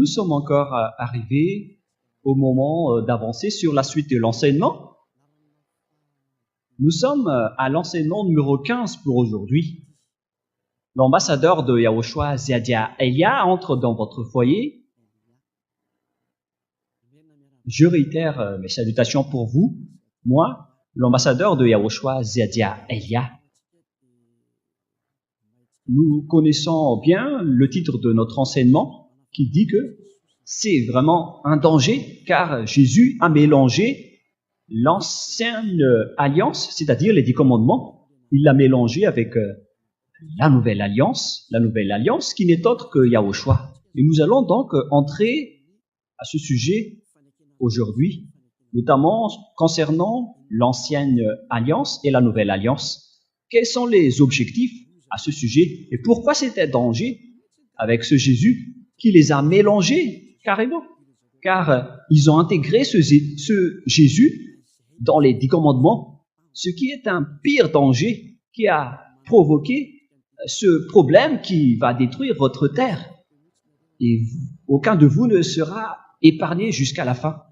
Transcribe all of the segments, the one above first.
sommes encore arrivés au moment d'avancer sur la suite de l'enseignement. Nous sommes à l'enseignement numéro 15 pour aujourd'hui. L'ambassadeur de Yahushua, Ziadia Elia, entre dans votre foyer. Je réitère mes salutations pour vous. Moi, l'ambassadeur de Yahushua, Ziadia Elia. Nous connaissons bien le titre de notre enseignement qui dit que c'est vraiment un danger car Jésus a mélangé l'ancienne alliance, c'est-à-dire les 10 commandements, il l'a mélangé avec la nouvelle alliance qui n'est autre que Yahushua. Et nous allons donc entrer à ce sujet aujourd'hui, notamment concernant l'ancienne alliance et la nouvelle alliance. Quels sont les objectifs à ce sujet et pourquoi c'était danger avec ce Jésus qui les a mélangés carrément? Car ils ont intégré ce Jésus dans les 10 commandements, ce qui est un pire danger qui a provoqué ce problème qui va détruire votre terre. Et aucun de vous ne sera épargné jusqu'à la fin.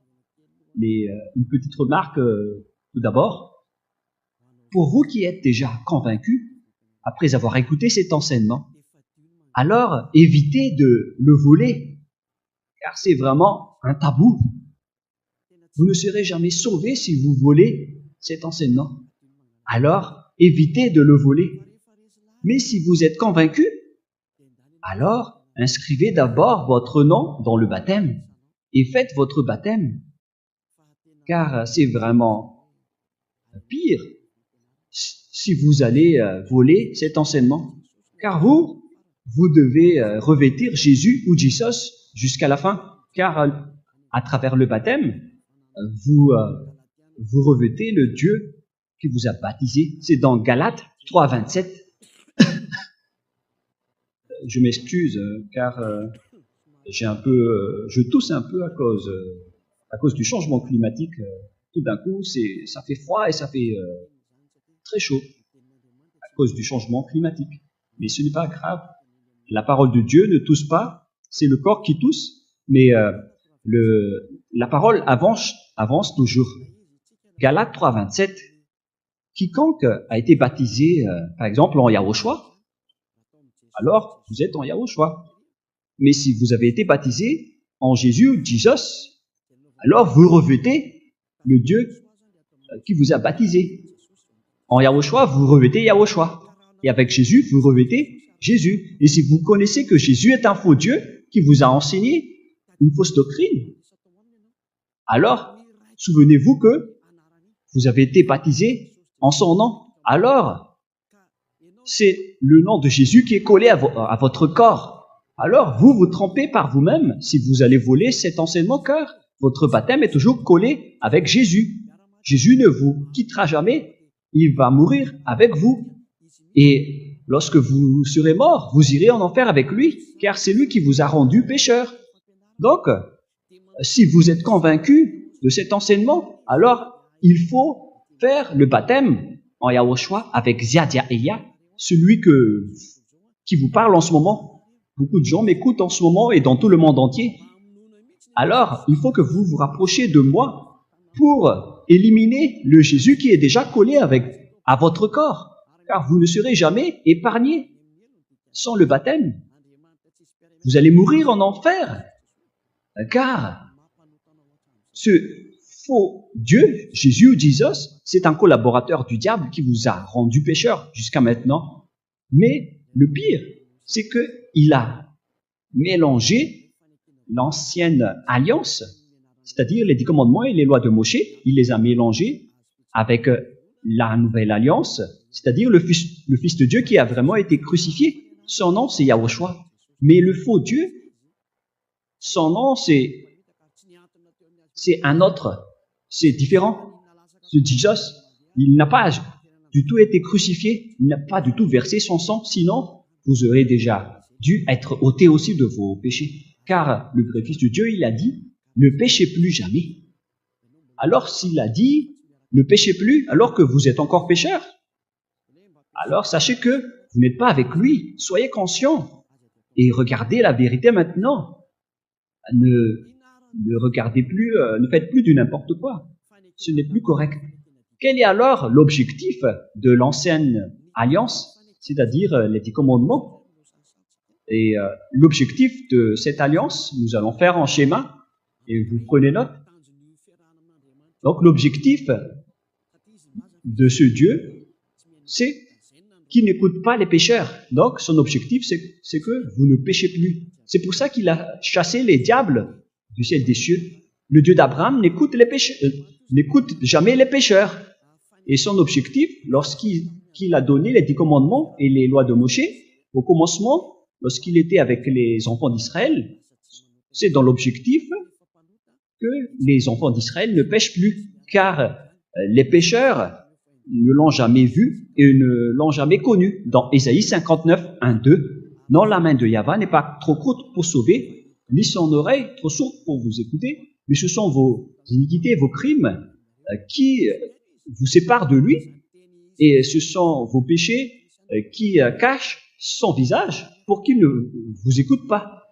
Mais une petite remarque tout d'abord. Pour vous qui êtes déjà convaincus, après avoir écouté cet enseignement, alors évitez de le voler, car c'est vraiment un tabou. Vous ne serez jamais sauvé si vous volez cet enseignement. Alors, évitez de le voler. Mais si vous êtes convaincu, alors inscrivez d'abord votre nom dans le baptême et faites votre baptême, car c'est vraiment pire si vous allez voler cet enseignement. Car vous devez revêtir Jésus ou Jesus jusqu'à la fin, car à travers le baptême, vous revêtez le Dieu qui vous a baptisé. C'est dans Galates 3, 27. Je m'excuse car je tousse un peu à cause du changement climatique. Tout d'un coup, ça fait froid et ça fait très chaud à cause du changement climatique. Mais ce n'est pas grave. La parole de Dieu ne tousse pas, c'est le corps qui tousse, mais la parole avance toujours. Galates 3, 27. Quiconque a été baptisé, par exemple, en Yahushua, alors vous êtes en Yahushua. Mais si vous avez été baptisé en Jésus ou Jesus, alors vous revêtez le Dieu qui vous a baptisé. En Yahushua, vous revêtez Yahushua. Et avec Jésus, vous revêtez Jésus. Et si vous connaissez que Jésus est un faux Dieu qui vous a enseigné une fausse doctrine, alors souvenez-vous que vous avez été baptisé en son nom. Alors, c'est le nom de Jésus qui est collé à votre corps. Alors, vous vous trompez par vous-même si vous allez voler cet enseignement, car votre baptême est toujours collé avec Jésus. Jésus ne vous quittera jamais. Il va mourir avec vous. Et lorsque vous serez mort, vous irez en enfer avec lui, car c'est lui qui vous a rendu pécheur. Donc, si vous êtes convaincu de cet enseignement, alors il faut faire le baptême en Yahushua avec Ziadia Elia, celui qui vous parle en ce moment. Beaucoup de gens m'écoutent en ce moment et dans tout le monde entier. Alors, il faut que vous vous rapprochiez de moi pour éliminer le Jésus qui est déjà collé à votre corps, car vous ne serez jamais épargné sans le baptême. Vous allez mourir en enfer, car ce faux Dieu, Jésus ou Jesus, c'est un collaborateur du diable qui vous a rendu pécheur jusqu'à maintenant. Mais le pire, c'est qu'il a mélangé l'ancienne alliance, c'est-à-dire les 10 commandements et les lois de Moshe, il les a mélangés avec la nouvelle alliance, c'est-à-dire le Fils de Dieu qui a vraiment été crucifié. Son nom, c'est Yahushua. Mais le faux Dieu, son nom, c'est un autre. C'est différent. Ce Jesus, il n'a pas du tout été crucifié, il n'a pas du tout versé son sang, sinon vous aurez déjà dû être ôté aussi de vos péchés. Car le vrai Fils de Dieu, il a dit, ne péchez plus jamais. Alors s'il a dit, ne péchez plus alors que vous êtes encore pécheur, alors sachez que vous n'êtes pas avec lui. Soyez conscient et regardez la vérité maintenant. ne regardez plus, ne faites plus du n'importe quoi. Ce n'est plus correct. Quel est alors l'objectif de l'ancienne alliance, c'est-à-dire les 10 commandements? Et l'objectif de cette alliance, nous allons faire en schéma, et vous prenez note. Donc l'objectif de ce Dieu, c'est qu'il n'écoute pas les pécheurs. Donc son objectif, c'est que vous ne péchez plus. C'est pour ça qu'il a chassé les diables du ciel des cieux. Le Dieu d'Abraham n'écoute jamais les pécheurs. Et son objectif, lorsqu'il a donné les 10 commandements et les lois de Moïse, au commencement, lorsqu'il était avec les enfants d'Israël, c'est dans l'objectif que les enfants d'Israël ne pêchent plus, car les pécheurs ne l'ont jamais vu et ne l'ont jamais connu. Dans Ésaïe 59, 1, 2, « Non, la main de Yahva n'est pas trop courte pour sauver, ni son oreille trop sourde pour vous écouter, mais ce sont vos iniquités, vos crimes qui vous séparent de lui, et ce sont vos péchés qui cachent son visage pour qu'il ne vous écoute pas. »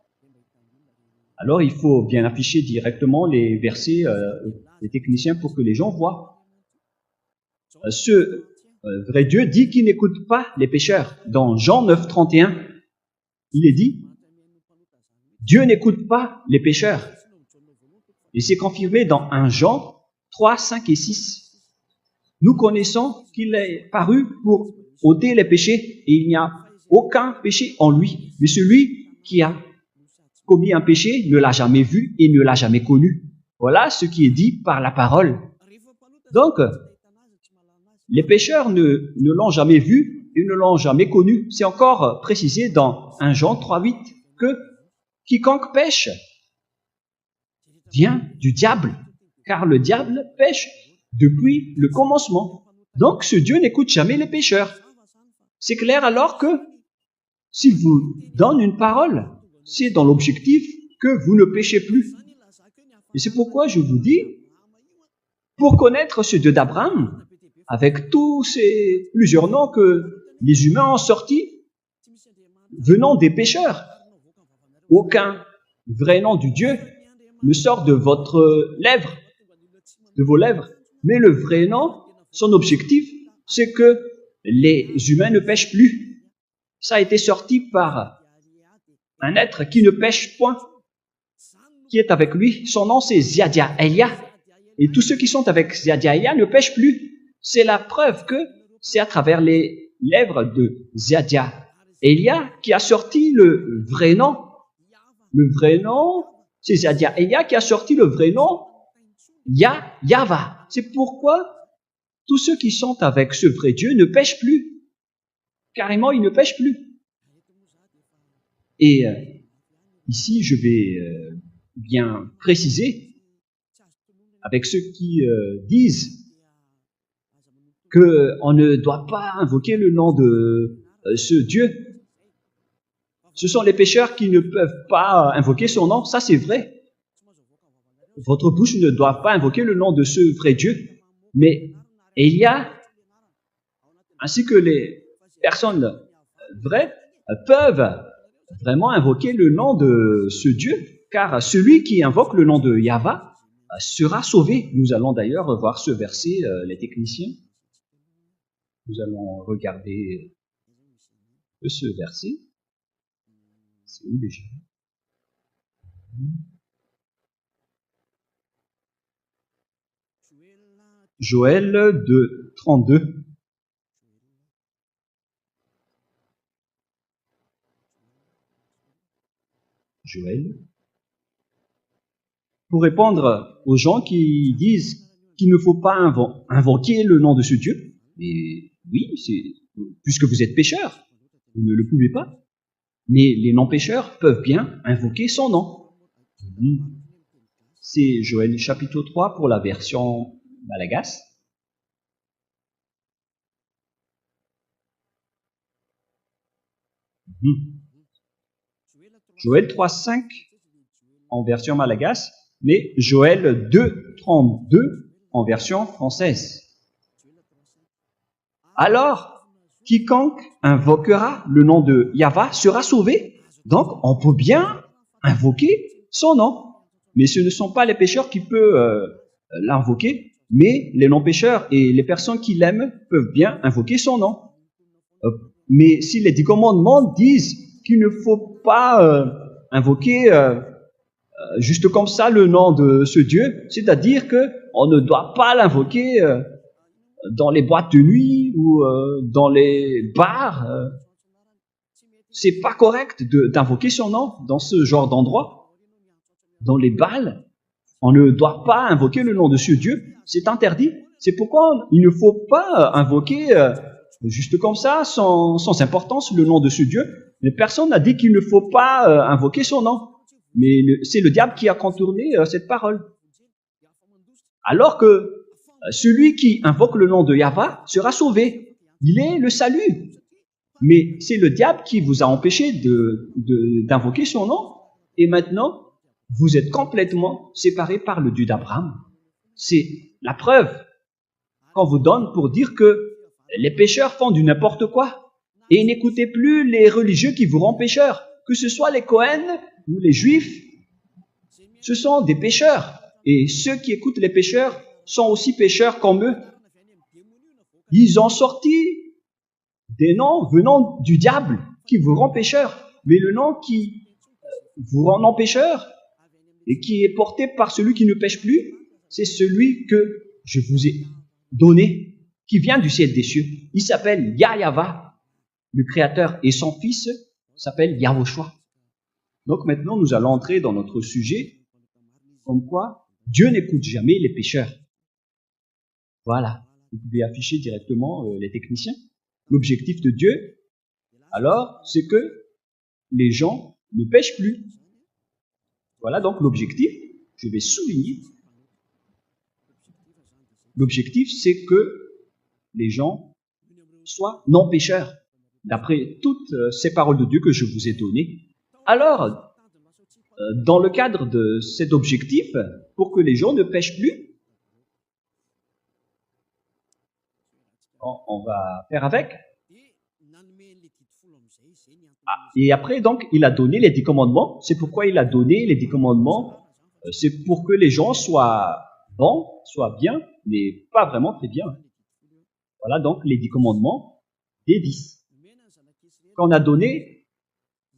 Alors il faut bien afficher directement les versets des techniciens pour que les gens voient. Ce vrai Dieu dit qu'il n'écoute pas les pécheurs. Dans Jean 9, 31, il est dit, Dieu n'écoute pas les pécheurs. Et c'est confirmé dans 1 Jean 3, 5 et 6. Nous connaissons qu'il est paru pour ôter les péchés et il n'y a aucun péché en lui. Mais celui qui a commis un péché ne l'a jamais vu et ne l'a jamais connu. Voilà ce qui est dit par la parole. Donc, les pécheurs ne l'ont jamais vu et ne l'ont jamais connu. C'est encore précisé dans 1 Jean 3, 8 que quiconque pêche vient du diable, car le diable pêche depuis le commencement. Donc, ce Dieu n'écoute jamais les pécheurs. C'est clair alors que s'il vous donne une parole, c'est dans l'objectif que vous ne péchez plus. Et c'est pourquoi je vous dis, pour connaître ce Dieu d'Abraham, avec tous ces plusieurs noms que les humains ont sortis, venant des pécheurs, aucun vrai nom du Dieu ne sort de votre lèvre, de vos lèvres. Mais le vrai nom, son objectif, c'est que les humains ne pêchent plus. Ça a été sorti par un être qui ne pêche point, qui est avec lui. Son nom, c'est Ziadia Elia. Et tous ceux qui sont avec Ziadia Elia ne pêchent plus. C'est la preuve que c'est à travers les lèvres de Ziadia Elia qui a sorti le vrai nom. Le vrai nom, c'est Ziadia Elia qui a sorti le vrai nom Yahva. C'est pourquoi tous ceux qui sont avec ce vrai Dieu ne pêchent plus. Carrément, ils ne pêchent plus. Et ici, je vais bien préciser avec ceux qui disent qu'on ne doit pas invoquer le nom de ce Dieu. Ce sont les pécheurs qui ne peuvent pas invoquer son nom, ça c'est vrai. Votre bouche ne doit pas invoquer le nom de ce vrai Dieu. Mais Elia, ainsi que les personnes vraies, peuvent vraiment invoquer le nom de ce Dieu, car celui qui invoque le nom de Yahva sera sauvé. Nous allons d'ailleurs voir ce verset, les techniciens. Nous allons regarder ce verset. C'est où déjà? Joël 2, 32. Joël. Pour répondre aux gens qui disent qu'il ne faut pas invoquer le nom de ce Dieu, mais oui, puisque vous êtes pécheur, vous ne le pouvez pas. Mais les non-pécheurs peuvent bien invoquer son nom. C'est Joël chapitre 3 pour la version malagasy. Joël 3.5 en version malagasy, mais Joël 2.32 en version française. Alors, quiconque invoquera le nom de Yahva sera sauvé. Donc, on peut bien invoquer son nom. Mais ce ne sont pas les pécheurs qui peuvent l'invoquer, mais les non-pécheurs et les personnes qui l'aiment peuvent bien invoquer son nom. Mais si les 10 commandements disent qu'il ne faut pas invoquer juste comme ça le nom de ce Dieu, c'est-à-dire qu'on ne doit pas l'invoquer dans les boîtes de nuit ou dans les bars. C'est pas correct d'invoquer son nom dans ce genre d'endroit. Dans les bals, on ne doit pas invoquer le nom de ce Dieu. C'est interdit. C'est pourquoi il ne faut pas invoquer juste comme ça, sans importance, le nom de ce Dieu. Mais personne n'a dit qu'il ne faut pas invoquer son nom. Mais c'est le diable qui a contourné cette parole. Alors que celui qui invoque le nom de Yahva sera sauvé. Il est le salut. Mais c'est le diable qui vous a empêché d'invoquer son nom. Et maintenant, vous êtes complètement séparés par le Dieu d'Abraham. C'est la preuve qu'on vous donne pour dire que les pécheurs font du n'importe quoi. Et n'écoutez plus les religieux qui vous rendent pécheurs, que ce soit les Cohen ou les Juifs. Ce sont des pécheurs. Et ceux qui écoutent les pécheurs sont aussi pécheurs comme eux. Ils ont sorti des noms venant du diable qui vous rend pécheur. Mais le nom qui vous rend non pécheur et qui est porté par celui qui ne pêche plus, c'est celui que je vous ai donné, qui vient du ciel des cieux. Il s'appelle Yahva, le Créateur, et son fils s'appelle Yahushua. Donc maintenant, nous allons entrer dans notre sujet, comme quoi Dieu n'écoute jamais les pécheurs. Voilà, vous pouvez afficher directement les techniciens. L'objectif de Dieu, alors, c'est que les gens ne pêchent plus. Voilà donc l'objectif, je vais souligner. L'objectif, c'est que les gens soient non-pécheurs, d'après toutes ces paroles de Dieu que je vous ai données. Alors, dans le cadre de cet objectif, pour que les gens ne pêchent plus, on va faire avec. Et après, donc, il a donné les 10 commandements. C'est pourquoi il a donné les 10 commandements. C'est pour que les gens soient bons, soient bien, mais pas vraiment très bien. Voilà donc les 10 commandements des 10 qu'on a donné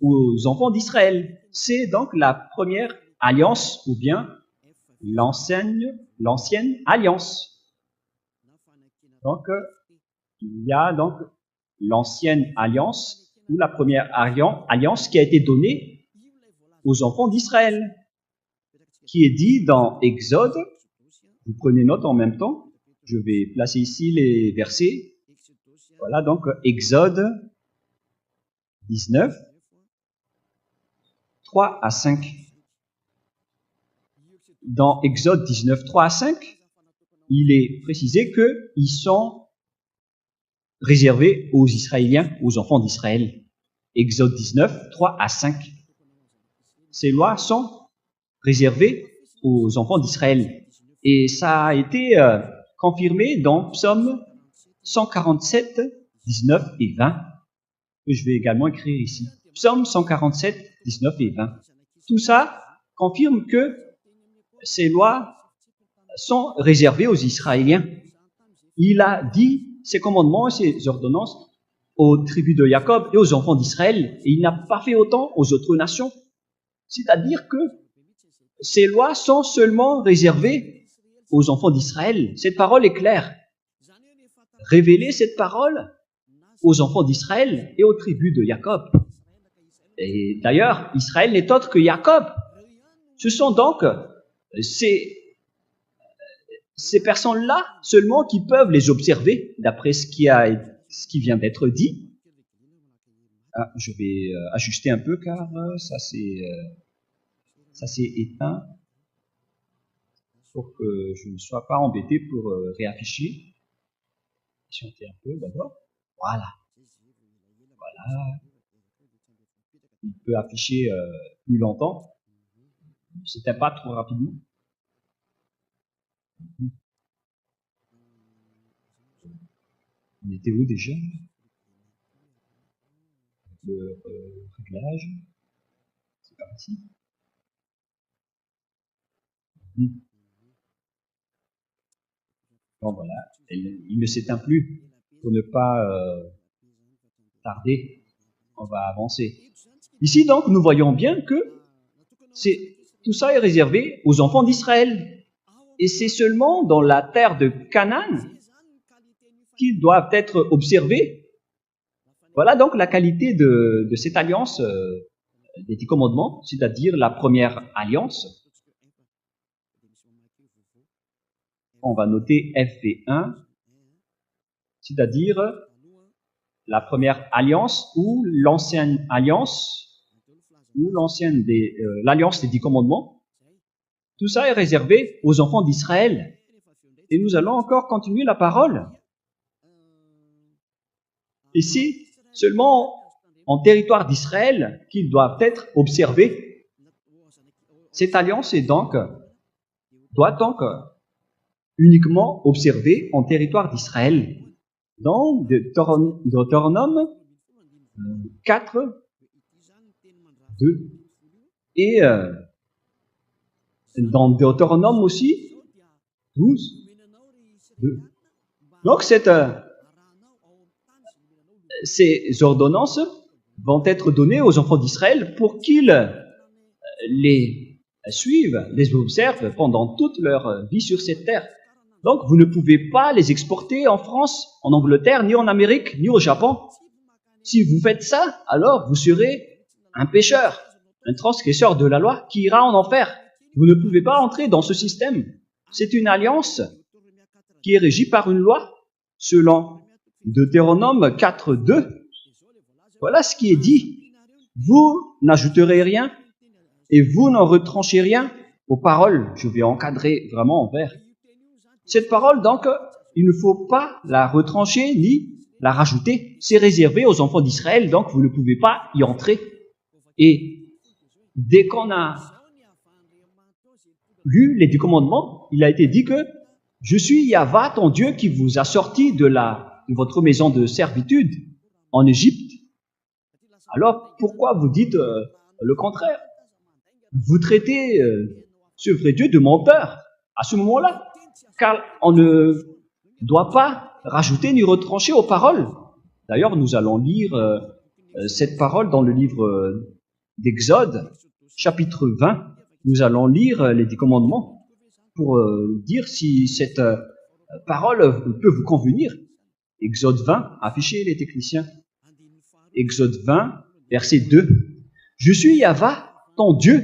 aux enfants d'Israël. C'est donc la première alliance ou bien l'ancienne alliance. Donc, il y a donc l'ancienne alliance ou la première alliance qui a été donnée aux enfants d'Israël, qui est dit dans Exode. Vous prenez note en même temps. Je vais placer ici les versets. Voilà donc Exode 19, 3 à 5. Dans Exode 19, 3 à 5, il est précisé qu'ils sont réservés aux Israéliens, aux enfants d'Israël. Exode 19, 3 à 5. Ces lois sont réservées aux enfants d'Israël. Et ça a été confirmé dans Psaume 147, 19 et 20, que je vais également écrire ici. Psaume 147, 19 et 20. Tout ça confirme que ces lois sont réservées aux Israéliens. Il a dit ses commandements et ses ordonnances aux tribus de Jacob et aux enfants d'Israël, et il n'a pas fait autant aux autres nations. C'est-à-dire que ces lois sont seulement réservées aux enfants d'Israël. Cette parole est claire. Révéler cette parole aux enfants d'Israël et aux tribus de Jacob. Et d'ailleurs, Israël n'est autre que Jacob. Ce sont donc ces personnes-là seulement qui peuvent les observer, d'après ce qui vient d'être dit. Ah, je vais ajuster un peu car ça s'est éteint pour que je ne sois pas embêté pour réafficher. Chanter un peu d'abord. Voilà. Voilà. Il peut afficher plus longtemps. C'était pas trop rapidement. On était où déjà? Le réglage. C'est parti. Bon, voilà, il ne s'éteint plus. Pour ne pas tarder, on va avancer. Ici, donc, nous voyons bien que tout ça est réservé aux enfants d'Israël. Et c'est seulement dans la terre de Canaan qu'ils doivent être observés. Voilà donc la qualité de cette alliance des 10 commandements, c'est-à-dire la première alliance. On va noter FV1, c'est-à-dire la première alliance ou l'ancienne alliance, ou l'alliance des 10 commandements. Tout ça est réservé aux enfants d'Israël. Et nous allons encore continuer la parole. Ici, seulement en territoire d'Israël qu'ils doivent être observés. Cette alliance doit donc uniquement observée en territoire d'Israël. Dans Deutéronome 4, 2, et dans Deutéronome aussi 12, 2. Donc ces ordonnances vont être données aux enfants d'Israël pour qu'ils les suivent, les observent pendant toute leur vie sur cette terre. Donc, vous ne pouvez pas les exporter en France, en Angleterre, ni en Amérique, ni au Japon. Si vous faites ça, alors vous serez un pécheur, un transgresseur de la loi qui ira en enfer. Vous ne pouvez pas entrer dans ce système. C'est une alliance qui est régie par une loi, selon Deutéronome 4, 2. Voilà ce qui est dit. Vous n'ajouterez rien et vous n'en retranchez rien aux paroles. Je vais encadrer vraiment en vert. Cette parole, donc, il ne faut pas la retrancher ni la rajouter. C'est réservé aux enfants d'Israël, donc vous ne pouvez pas y entrer. Et dès qu'on a lu les 10 commandements, il a été dit que « Je suis Yahva, ton Dieu, qui vous a sorti de votre maison de servitude en Égypte. » Alors, pourquoi vous dites le contraire? Vous traitez ce vrai Dieu de menteur à ce moment-là, car on ne doit pas rajouter ni retrancher aux paroles. D'ailleurs, nous allons lire cette parole dans le livre d'Exode, chapitre 20. Nous allons lire les 10 commandements pour dire si cette parole peut vous convenir. Exode 20, affichez les techniciens. Exode 20, verset 2. « Je suis Yahva, ton Dieu,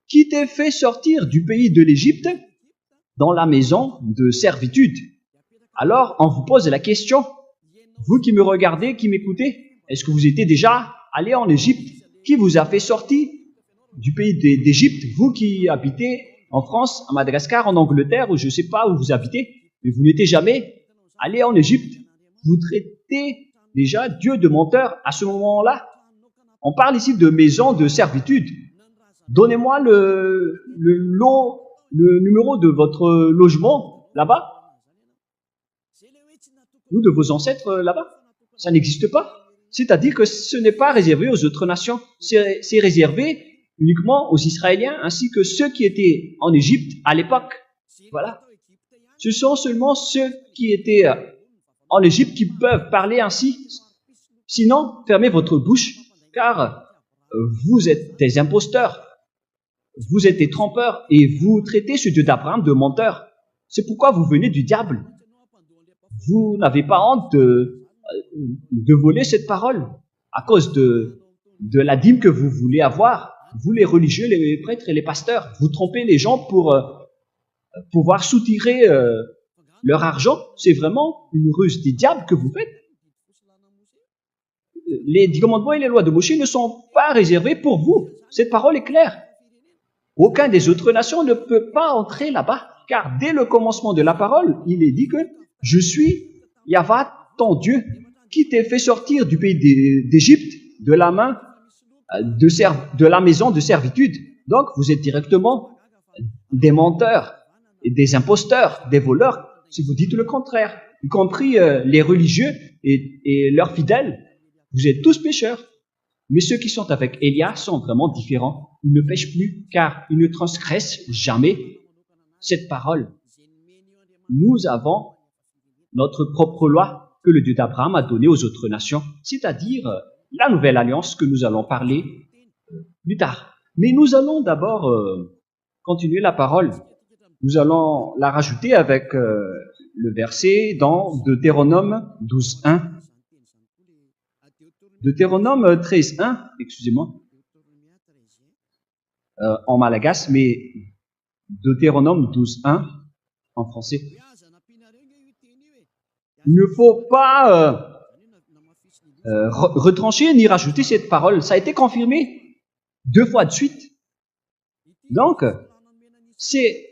qui t'ai fait sortir du pays de l'Égypte dans la maison de servitude. » Alors, on vous pose la question, vous qui me regardez, qui m'écoutez, est-ce que vous étiez déjà allé en Égypte? Qui vous a fait sortir du pays d'Égypte? Vous qui habitez en France, à Madagascar, en Angleterre, ou je ne sais pas où vous habitez, mais vous n'étiez jamais allé en Égypte. Vous traitez déjà Dieu de menteur à ce moment-là. On parle ici de maison de servitude. Donnez-moi le numéro de votre logement là-bas, ou de vos ancêtres là-bas. Ça n'existe pas. C'est-à-dire que ce n'est pas réservé aux autres nations. C'est réservé uniquement aux Israéliens, ainsi que ceux qui étaient en Égypte à l'époque. Voilà. Ce sont seulement ceux qui étaient en Égypte qui peuvent parler ainsi. Sinon, fermez votre bouche, car vous êtes des imposteurs. Vous êtes des trompeurs et vous traitez ce Dieu d'Abraham de menteur. C'est pourquoi vous venez du diable. Vous n'avez pas honte de voler cette parole à cause de la dîme que vous voulez avoir. Vous, les religieux, les prêtres et les pasteurs, vous trompez les gens pour pouvoir soutirer leur argent. C'est vraiment une ruse du diable que vous faites. Les 10 commandements et les lois de Moïse ne sont pas réservés pour vous. Cette parole est claire. Aucun des autres nations ne peut pas entrer là-bas, car dès le commencement de la parole, il est dit que « Je suis Yahva, ton Dieu, qui t'ai fait sortir du pays d'Égypte, de la maison de servitude. » Donc, vous êtes directement des menteurs, et des imposteurs, des voleurs, si vous dites le contraire, y compris les religieux et leurs fidèles. Vous êtes tous pécheurs. Mais ceux qui sont avec Élia sont vraiment différents. Ils ne pêchent plus, car ils ne transgressent jamais. cette parole. Nous avons notre propre loi que le Dieu d'Abraham a donnée aux autres nations, c'est-à-dire la nouvelle alliance que nous allons parler plus tard. Mais nous allons d'abord continuer la parole. Nous allons la rajouter avec le verset dans Deutéronome 12.1. Deutéronome 13.1, excusez-moi, en malagasy, mais Deutéronome 12.1 en français. Il ne faut pas retrancher ni rajouter cette parole. Ça a été confirmé 2 fois de suite. Donc, ces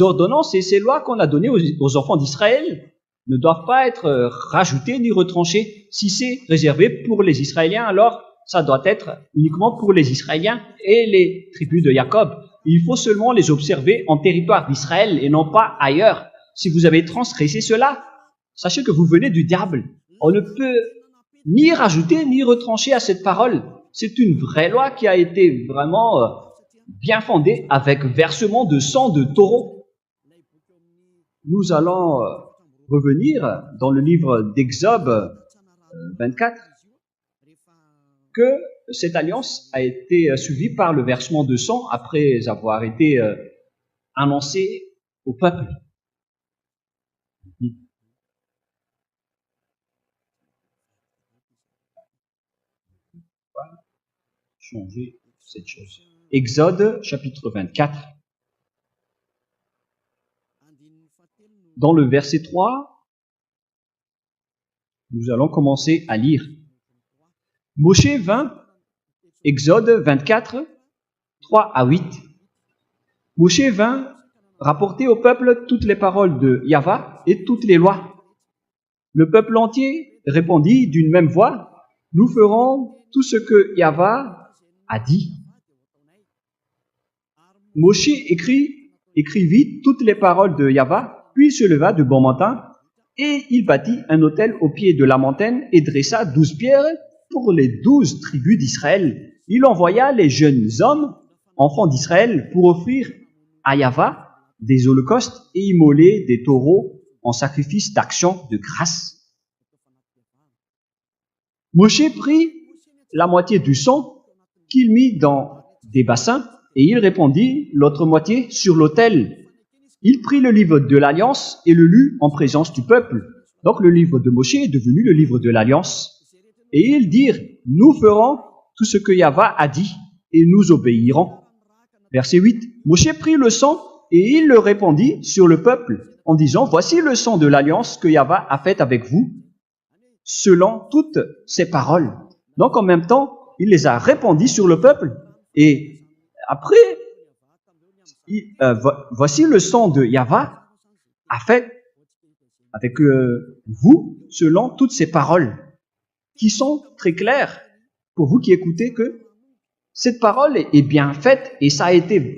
ordonnances et ces lois qu'on a données aux enfants d'Israël ne doivent pas être rajoutées ni retranchées. Si c'est réservé pour les Israéliens, alors ça doit être uniquement pour les Israéliens et les tribus de Jacob. Il faut seulement les observer en territoire d'Israël et non pas ailleurs. Si vous avez transgressé cela, sachez que vous venez du diable. On ne peut ni rajouter ni retrancher à cette parole. C'est une vraie loi qui a été vraiment bien fondée avec versement de sang de taureau. Nous allons revenir dans le livre d'Exode 24 que cette alliance a été suivie par le versement de sang après avoir été annoncée au peuple. Changer cette chose. Exode chapitre 24. Dans le verset 3, nous allons commencer à lire. Moshe vint, Exode 24, 3 à 8. Moshe vint rapporter au peuple toutes les paroles de Yahvé et toutes les lois. Le peuple entier répondit d'une même voix, nous ferons tout ce que Yahvé a dit. Moshe écrivit toutes les paroles de Yahvé, puis se leva de bon matin, et il bâtit un autel au pied de la montagne et dressa 12 pierres pour les 12 tribus d'Israël. Il envoya les jeunes hommes, enfants d'Israël, pour offrir à Yahvé des holocaustes et immoler des taureaux en sacrifice d'action de grâce. Moshe prit la moitié du sang qu'il mit dans des bassins et il répandit l'autre moitié sur l'autel. Il prit le livre de l'Alliance et le lut en présence du peuple. Donc le livre de Moshe est devenu le livre de l'Alliance. Et ils dirent, nous ferons tout ce que Yahvé a dit et nous obéirons. Verset 8, Moshe prit le sang et il le répandit sur le peuple en disant, voici le sang de l'Alliance que Yahvé a faite avec vous, selon toutes ses paroles. Donc en même temps, il les a répandis sur le peuple et après, voici le sang de Yahvé a fait avec vous selon toutes ces paroles qui sont très claires pour vous qui écoutez que cette parole est bien faite et ça a été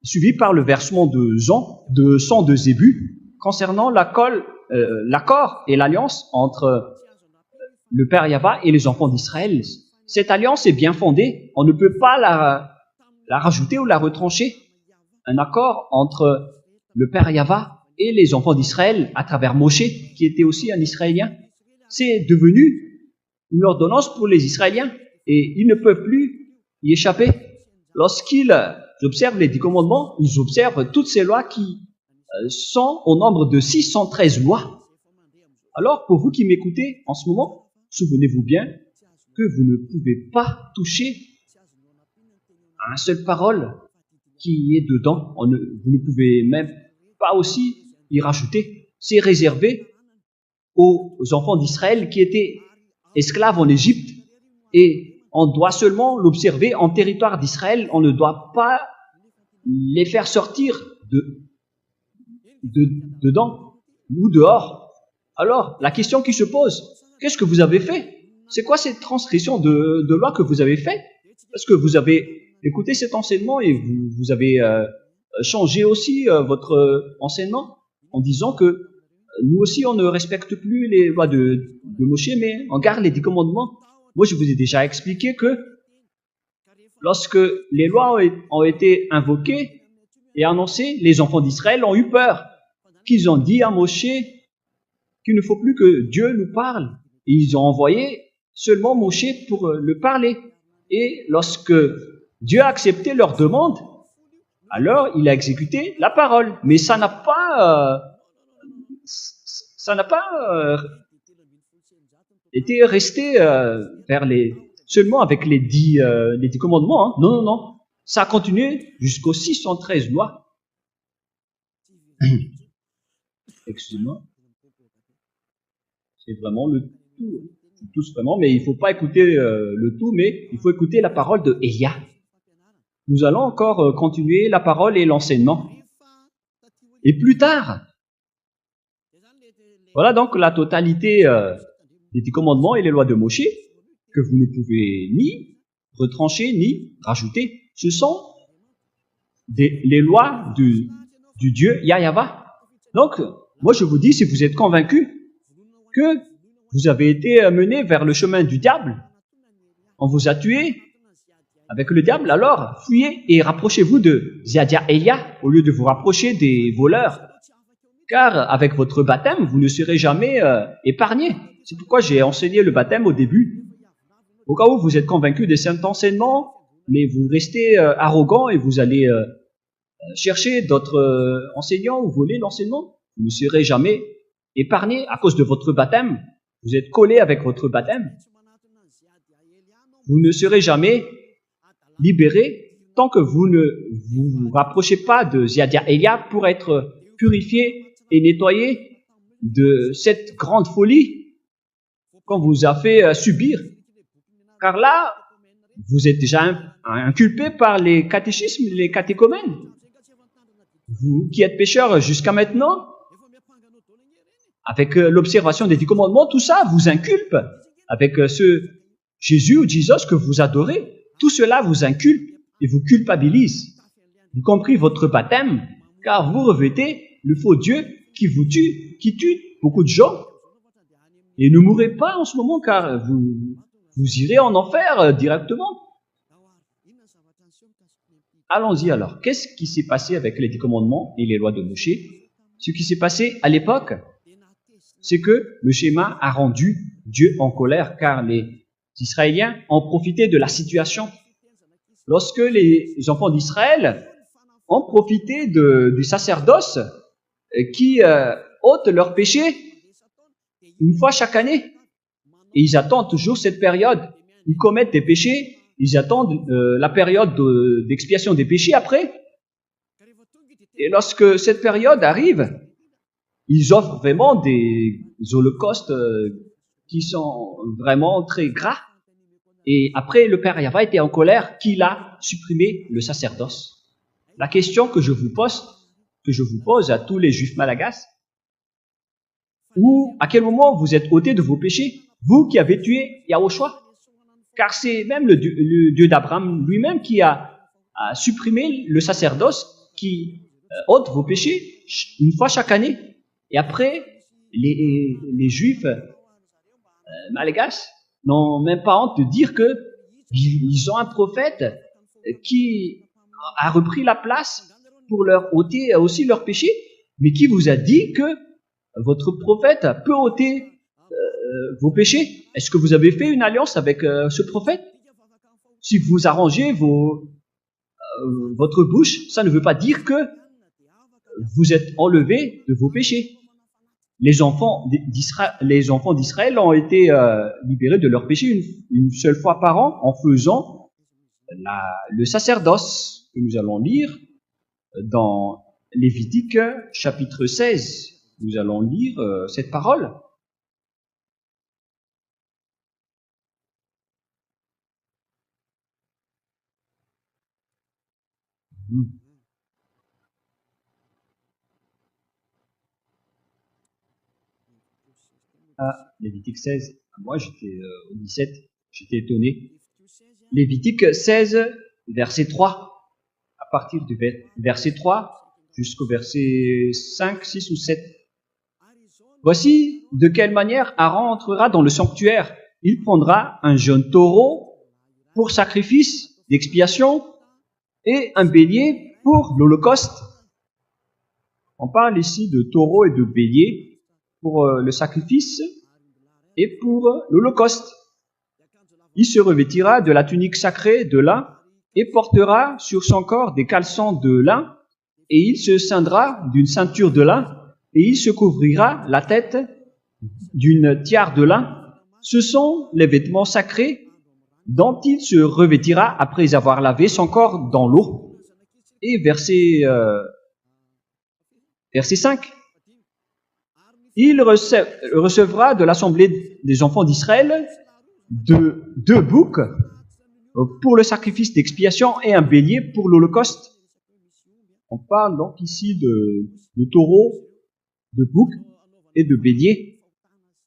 suivi par le versement de sang de Zébu concernant l'accord et l'alliance entre le Père Yahvé et les enfants d'Israël. Cette alliance est bien fondée, on ne peut pas la rajouter ou la retrancher. Un accord entre le Père Yahvé et les enfants d'Israël à travers Moshe, qui était aussi un Israélien. C'est devenu une ordonnance pour les Israéliens et ils ne peuvent plus y échapper. Lorsqu'ils observent les 10 commandements, ils observent toutes ces lois qui sont au nombre de 613 lois. Alors, pour vous qui m'écoutez en ce moment, souvenez-vous bien que vous ne pouvez pas toucher à une seule parole qui est dedans. Vous ne pouvez même pas aussi y rajouter. C'est réservé aux enfants d'Israël qui étaient esclaves en Égypte et on doit seulement l'observer en territoire d'Israël. On ne doit pas les faire sortir dedans ou dehors. Alors, la question qui se pose, qu'est-ce que vous avez fait? C'est quoi cette transgression de loi que vous avez fait? Parce que vous avez écouté cet enseignement et vous avez changé aussi votre enseignement en disant que nous aussi, on ne respecte plus les lois de Moshe, mais on garde les 10 commandements. Moi, je vous ai déjà expliqué que lorsque les lois ont été invoquées, est annoncé, les enfants d'Israël ont eu peur, qu'ils ont dit à Moshe qu'il ne faut plus que Dieu nous parle. Et ils ont envoyé seulement Moshe pour le parler. Et lorsque Dieu a accepté leur demande, alors il a exécuté la parole. Mais ça n'a pas été resté seulement avec les 10 commandements. Hein. Non, non, non. Ça a continué jusqu'aux 613 lois. Excusez-moi. C'est vraiment le tout. Tous vraiment, mais il ne faut pas écouter le tout, mais il faut écouter la parole de Elia. Nous allons encore continuer la parole et l'enseignement. Et plus tard, voilà donc la totalité des 10 commandements et les lois de Moshe, que vous ne pouvez ni retrancher ni rajouter. Ce sont les lois du Dieu Yahweh. Donc, moi je vous dis, si vous êtes convaincus que vous avez été mené vers le chemin du diable, on vous a tué avec le diable, alors fuyez et rapprochez-vous de Ziadia Elia au lieu de vous rapprocher des voleurs. Car avec votre baptême, vous ne serez jamais épargné. C'est pourquoi j'ai enseigné le baptême au début. Au cas où vous êtes convaincu de cet enseignement, mais vous restez arrogant et vous allez chercher d'autres enseignants ou voler l'enseignement, vous ne serez jamais épargné à cause de votre baptême. Vous êtes collé avec votre baptême. Vous ne serez jamais libéré tant que vous ne vous rapprochez pas de Ziadia Elia pour être purifié et nettoyé de cette grande folie qu'on vous a fait subir. Car là, vous êtes déjà inculpé par les catéchismes, les catéchomènes. Vous qui êtes pécheurs jusqu'à maintenant, avec l'observation des 10 commandements, tout ça vous inculpe. Avec ce Jésus ou Jesus que vous adorez, tout cela vous inculpe et vous culpabilise, y compris votre baptême, car vous revêtez le faux Dieu qui vous tue, qui tue beaucoup de gens. Et ne mourrez pas en ce moment, car vous irez en enfer directement. Allons-y alors. Qu'est-ce qui s'est passé avec les 10 commandements et les lois de Moshe? Ce qui s'est passé à l'époque, c'est que le schéma a rendu Dieu en colère, car les Israéliens ont profité de la situation. Lorsque les enfants d'Israël ont profité du sacerdoce qui ôte leurs péchés une fois chaque année, et ils attendent toujours cette période, ils commettent des péchés, ils attendent la période d'expiation des péchés après, et lorsque cette période arrive, ils offrent vraiment des holocaustes qui sont vraiment très gras. Et après, le Père Yahweh était en colère qu'il a supprimé le sacerdoce. La question que je vous pose à tous les Juifs malagasy, à quel moment vous êtes ôtés de vos péchés, vous qui avez tué Yahushua? Car c'est même le Dieu d'Abraham lui-même qui a supprimé le sacerdoce qui ôte vos péchés une fois chaque année. Et après, les Juifs malagasy n'ont même pas honte de dire qu'ils ont un prophète qui a repris la place pour leur ôter aussi leurs péchés, mais qui vous a dit que votre prophète peut ôter vos péchés. Est-ce que vous avez fait une alliance avec ce prophète? Si vous arrangez votre bouche, ça ne veut pas dire que vous êtes enlevés de vos péchés. Les enfants d'Israël ont été libérés de leurs péchés une seule fois par an en faisant le sacerdoce que nous allons lire dans Lévitique chapitre 16. Nous allons lire cette parole. Lévitique 16, moi j'étais au 17, j'étais étonné. Lévitique 16, verset 3, à partir du verset 3 jusqu'au verset 5, 6 ou 7. Voici de quelle manière Aaron entrera dans le sanctuaire. Il prendra un jeune taureau pour sacrifice d'expiation et un bélier pour l'Holocauste. On parle ici de taureau et de bélier pour le sacrifice et pour l'Holocauste. Il se revêtira de la tunique sacrée de lin et portera sur son corps des caleçons de lin, et il se ceindra d'une ceinture de lin, et il se couvrira la tête d'une tiare de lin. Ce sont les vêtements sacrés dont il se revêtira après avoir lavé son corps dans l'eau. Et verset 5. Il recevra de l'assemblée des enfants d'Israël deux boucs pour le sacrifice d'expiation et un bélier pour l'Holocauste. On parle donc ici de taureau, de bouc et de bélier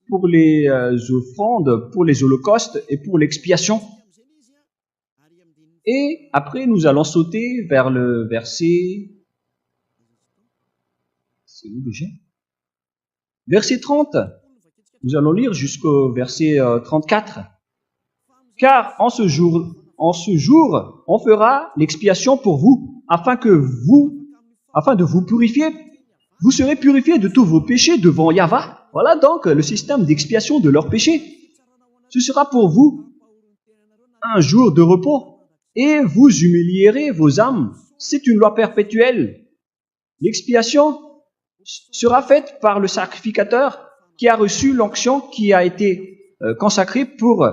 pour les offrandes, pour les holocaustes et pour l'expiation. Et après, nous allons sauter vers le verset... C'est où déjà? Verset 30. Nous allons lire jusqu'au verset 34. Car en ce jour, on fera l'expiation pour vous, afin de vous purifier. Vous serez purifiés de tous vos péchés devant Yahweh. Voilà donc le système d'expiation de leurs péchés. Ce sera pour vous un jour de repos, et vous humilierez vos âmes. C'est une loi perpétuelle. L'expiation sera faite par le sacrificateur qui a reçu l'onction qui a été consacrée pour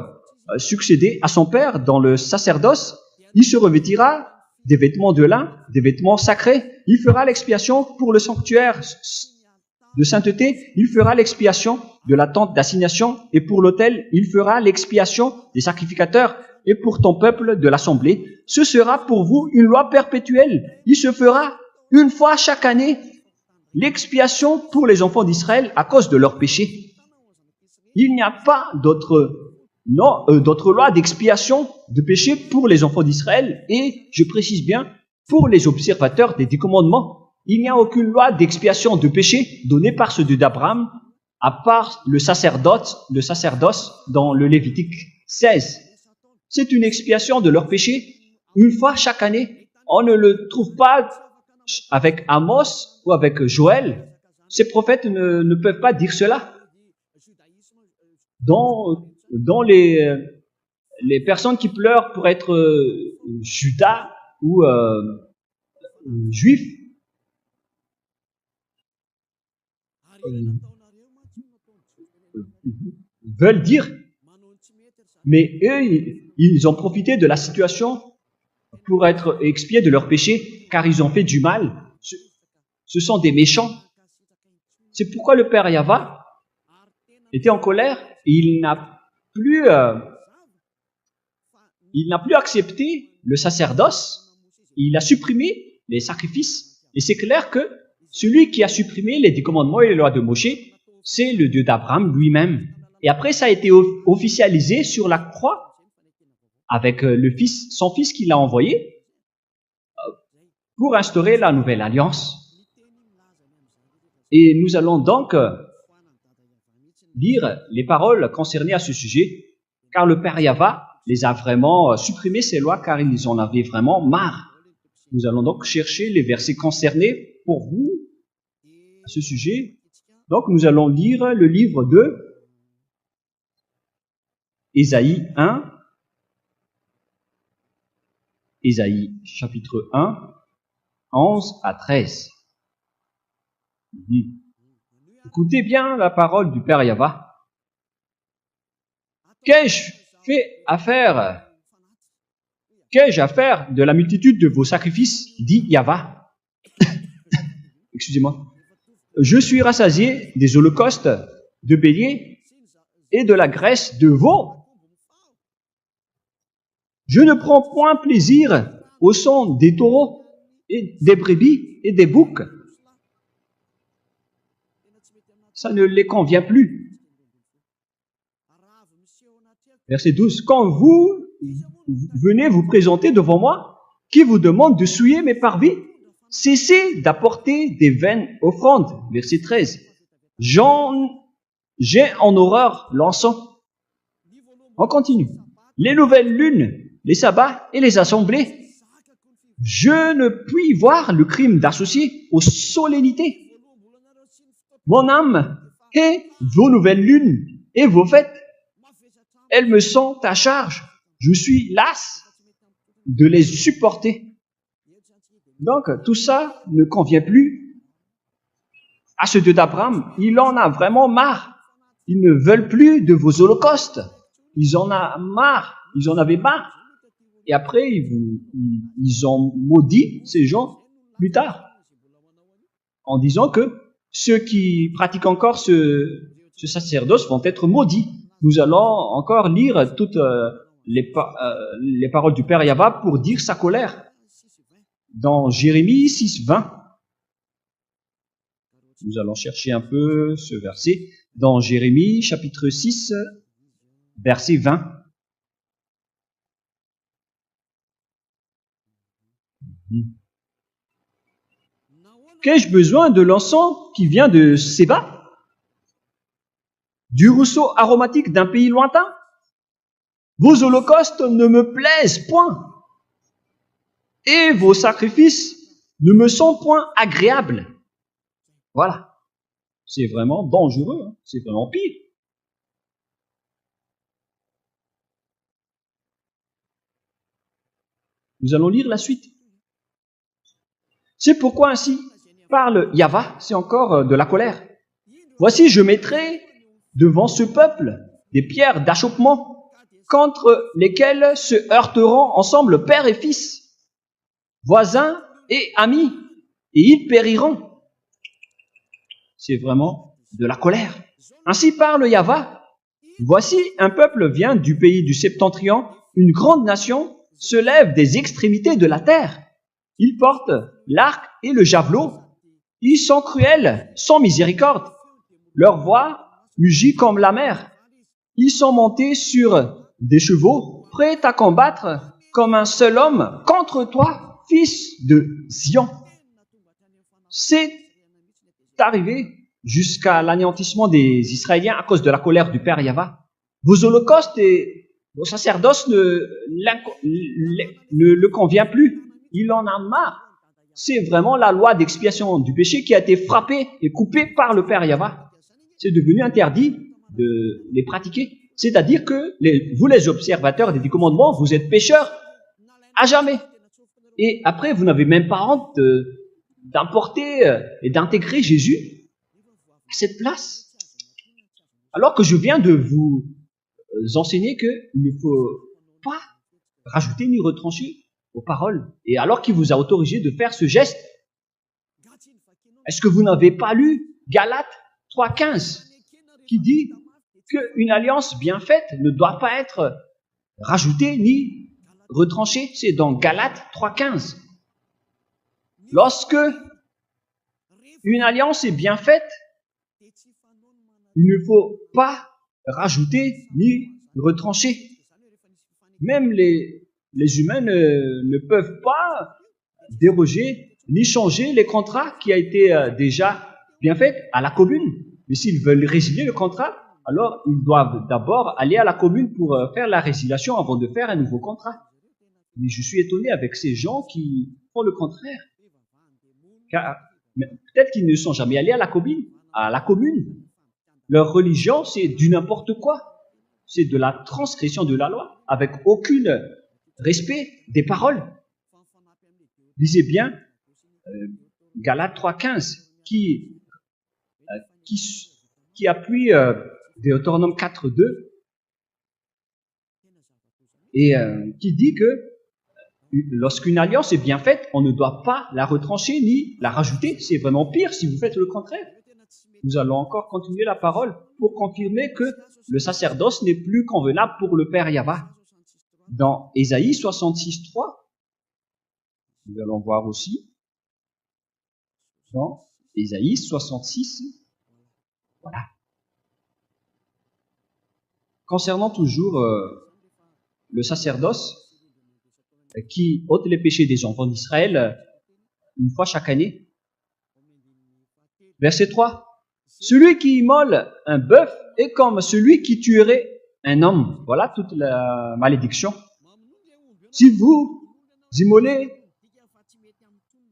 succéder à son père dans le sacerdoce. Il se revêtira des vêtements de lin, des vêtements sacrés. Il fera l'expiation pour le sanctuaire de sainteté. Il fera l'expiation de la tente d'assignation, et pour l'autel, il fera l'expiation des sacrificateurs, et pour ton peuple de l'assemblée. Ce sera pour vous une loi perpétuelle. Il se fera une fois chaque année l'expiation pour les enfants d'Israël à cause de leurs péchés. Il n'y a pas d'autre loi d'expiation de péché pour les enfants d'Israël, et je précise bien, pour les observateurs des 10 commandements. Il n'y a aucune loi d'expiation de péché donnée par ce Dieu d'Abraham, à part le sacerdoce dans le Lévitique 16. C'est une expiation de leurs péchés une fois chaque année. On ne le trouve pas avec Amos ou avec Joël. Ces prophètes ne peuvent pas dire cela. Dans les personnes qui pleurent pour être Judas ou juifs, veulent dire, mais eux, ils ont profité de la situation pour être expiés de leurs péchés, car ils ont fait du mal. Ce sont des méchants. C'est pourquoi le Père Yahweh était en colère. Il n'a plus accepté le sacerdoce. Il a supprimé les sacrifices. Et c'est clair que celui qui a supprimé les 10 commandements et les lois de Moshe, c'est le Dieu d'Abraham lui-même. Et après, ça a été officialisé sur la croix avec son fils qu'il a envoyé pour instaurer la nouvelle alliance. Et nous allons donc lire les paroles concernées à ce sujet, car le Père Yahweh les a vraiment supprimé ces lois, car ils en avaient vraiment marre. Nous allons donc chercher les versets concernés pour vous à ce sujet. Donc nous allons lire le livre de Ésaïe 1, Ésaïe chapitre 1, 11 à 13. Écoutez bien la parole du Père Yahweh. Qu'ai-je à faire de la multitude de vos sacrifices, dit Yahweh. Excusez-moi. Je suis rassasié des holocaustes de béliers et de la graisse de veau. Je ne prends point plaisir au sang des taureaux et des brebis et des boucs. Ça ne les convient plus. Verset 12. Quand vous venez vous présenter devant moi, qui vous demande de souiller mes parvis, cessez d'apporter des vaines offrandes. Verset 13. J'ai en horreur l'encens. On continue. Les nouvelles lunes, les sabbats et les assemblées. Je ne puis voir le crime d'associer aux solennités mon âme et vos nouvelles lunes et vos fêtes. Elles me sont à charge. Je suis las de les supporter. Donc, tout ça ne convient plus à ceux d'Abraham. Il en a vraiment marre. Ils ne veulent plus de vos holocaustes. Ils en ont marre. Ils en avaient marre. Et après, ils ont maudit ces gens plus tard, en disant que ceux qui pratiquent encore ce sacerdoce vont être maudits. Nous allons encore lire toutes les paroles du Père Yahva pour dire sa colère. Dans Jérémie 6, 20, nous allons chercher un peu ce verset. Dans Jérémie chapitre 6, verset 20. Qu'ai-je besoin de l'encens qui vient de Séba? Du rousseau aromatique d'un pays lointain? Vos holocaustes ne me plaisent point, et vos sacrifices ne me sont point agréables. Voilà. C'est vraiment dangereux, hein. C'est vraiment pire. Nous allons lire la suite. C'est pourquoi ainsi parle Yahva, c'est encore de la colère. Voici, je mettrai devant ce peuple des pierres d'achoppement contre lesquelles se heurteront ensemble père et fils, voisins et amis, et ils périront. C'est vraiment de la colère. Ainsi parle Yahva. Voici, un peuple vient du pays du septentrion, une grande nation se lève des extrémités de la terre. Ils portent l'arc et le javelot. Ils sont cruels, sans miséricorde. Leur voix mugit comme la mer. Ils sont montés sur des chevaux, prêts à combattre comme un seul homme contre toi, fils de Zion. C'est arrivé jusqu'à l'anéantissement des Israéliens à cause de la colère du Père Yahva. Vos holocaustes et vos sacerdoces ne le convient plus. Il en a marre. C'est vraiment la loi d'expiation du péché qui a été frappée et coupée par le Père Yahva. C'est devenu interdit de les pratiquer. C'est-à-dire que vous, les observateurs des 10 commandements, vous êtes pécheurs à jamais. Et après, vous n'avez même pas honte d'importer et d'intégrer Jésus à cette place. Alors que je viens de vous enseigner qu'il ne faut pas rajouter ni retrancher aux paroles. Et alors qu'il vous a autorisé de faire ce geste, est-ce que vous n'avez pas lu Galates 3,15 qui dit qu'une alliance bien faite ne doit pas être rajoutée ni retranchée? C'est dans Galates 3,15. Lorsque une alliance est bien faite, il ne faut pas rajouter ni retrancher. Même les humains ne peuvent pas déroger ni changer les contrats qui a été déjà bien fait à la commune. Mais s'ils veulent résilier le contrat, alors ils doivent d'abord aller à la commune pour faire la résiliation avant de faire un nouveau contrat. Mais je suis étonné avec ces gens qui font le contraire. Car peut-être qu'ils ne sont jamais allés à la commune. Leur religion, c'est du n'importe quoi. C'est de la transgression de la loi, avec aucun respect des paroles. Lisez bien Galates 3,15 qui appuie Deutéronome 4,2 et qui dit que lorsqu'une alliance est bien faite, on ne doit pas la retrancher ni la rajouter. C'est vraiment pire si vous faites le contraire. Nous allons encore continuer la parole pour confirmer que le sacerdoce n'est plus convenable pour le Père Yahva. Dans Ésaïe 66,3, nous allons voir aussi dans Ésaïe 66, voilà. Concernant toujours le sacerdoce qui ôte les péchés des enfants d'Israël une fois chaque année. Verset 3. Celui qui immole un bœuf est comme celui qui tuerait un homme. Voilà toute la malédiction. Si vous immolez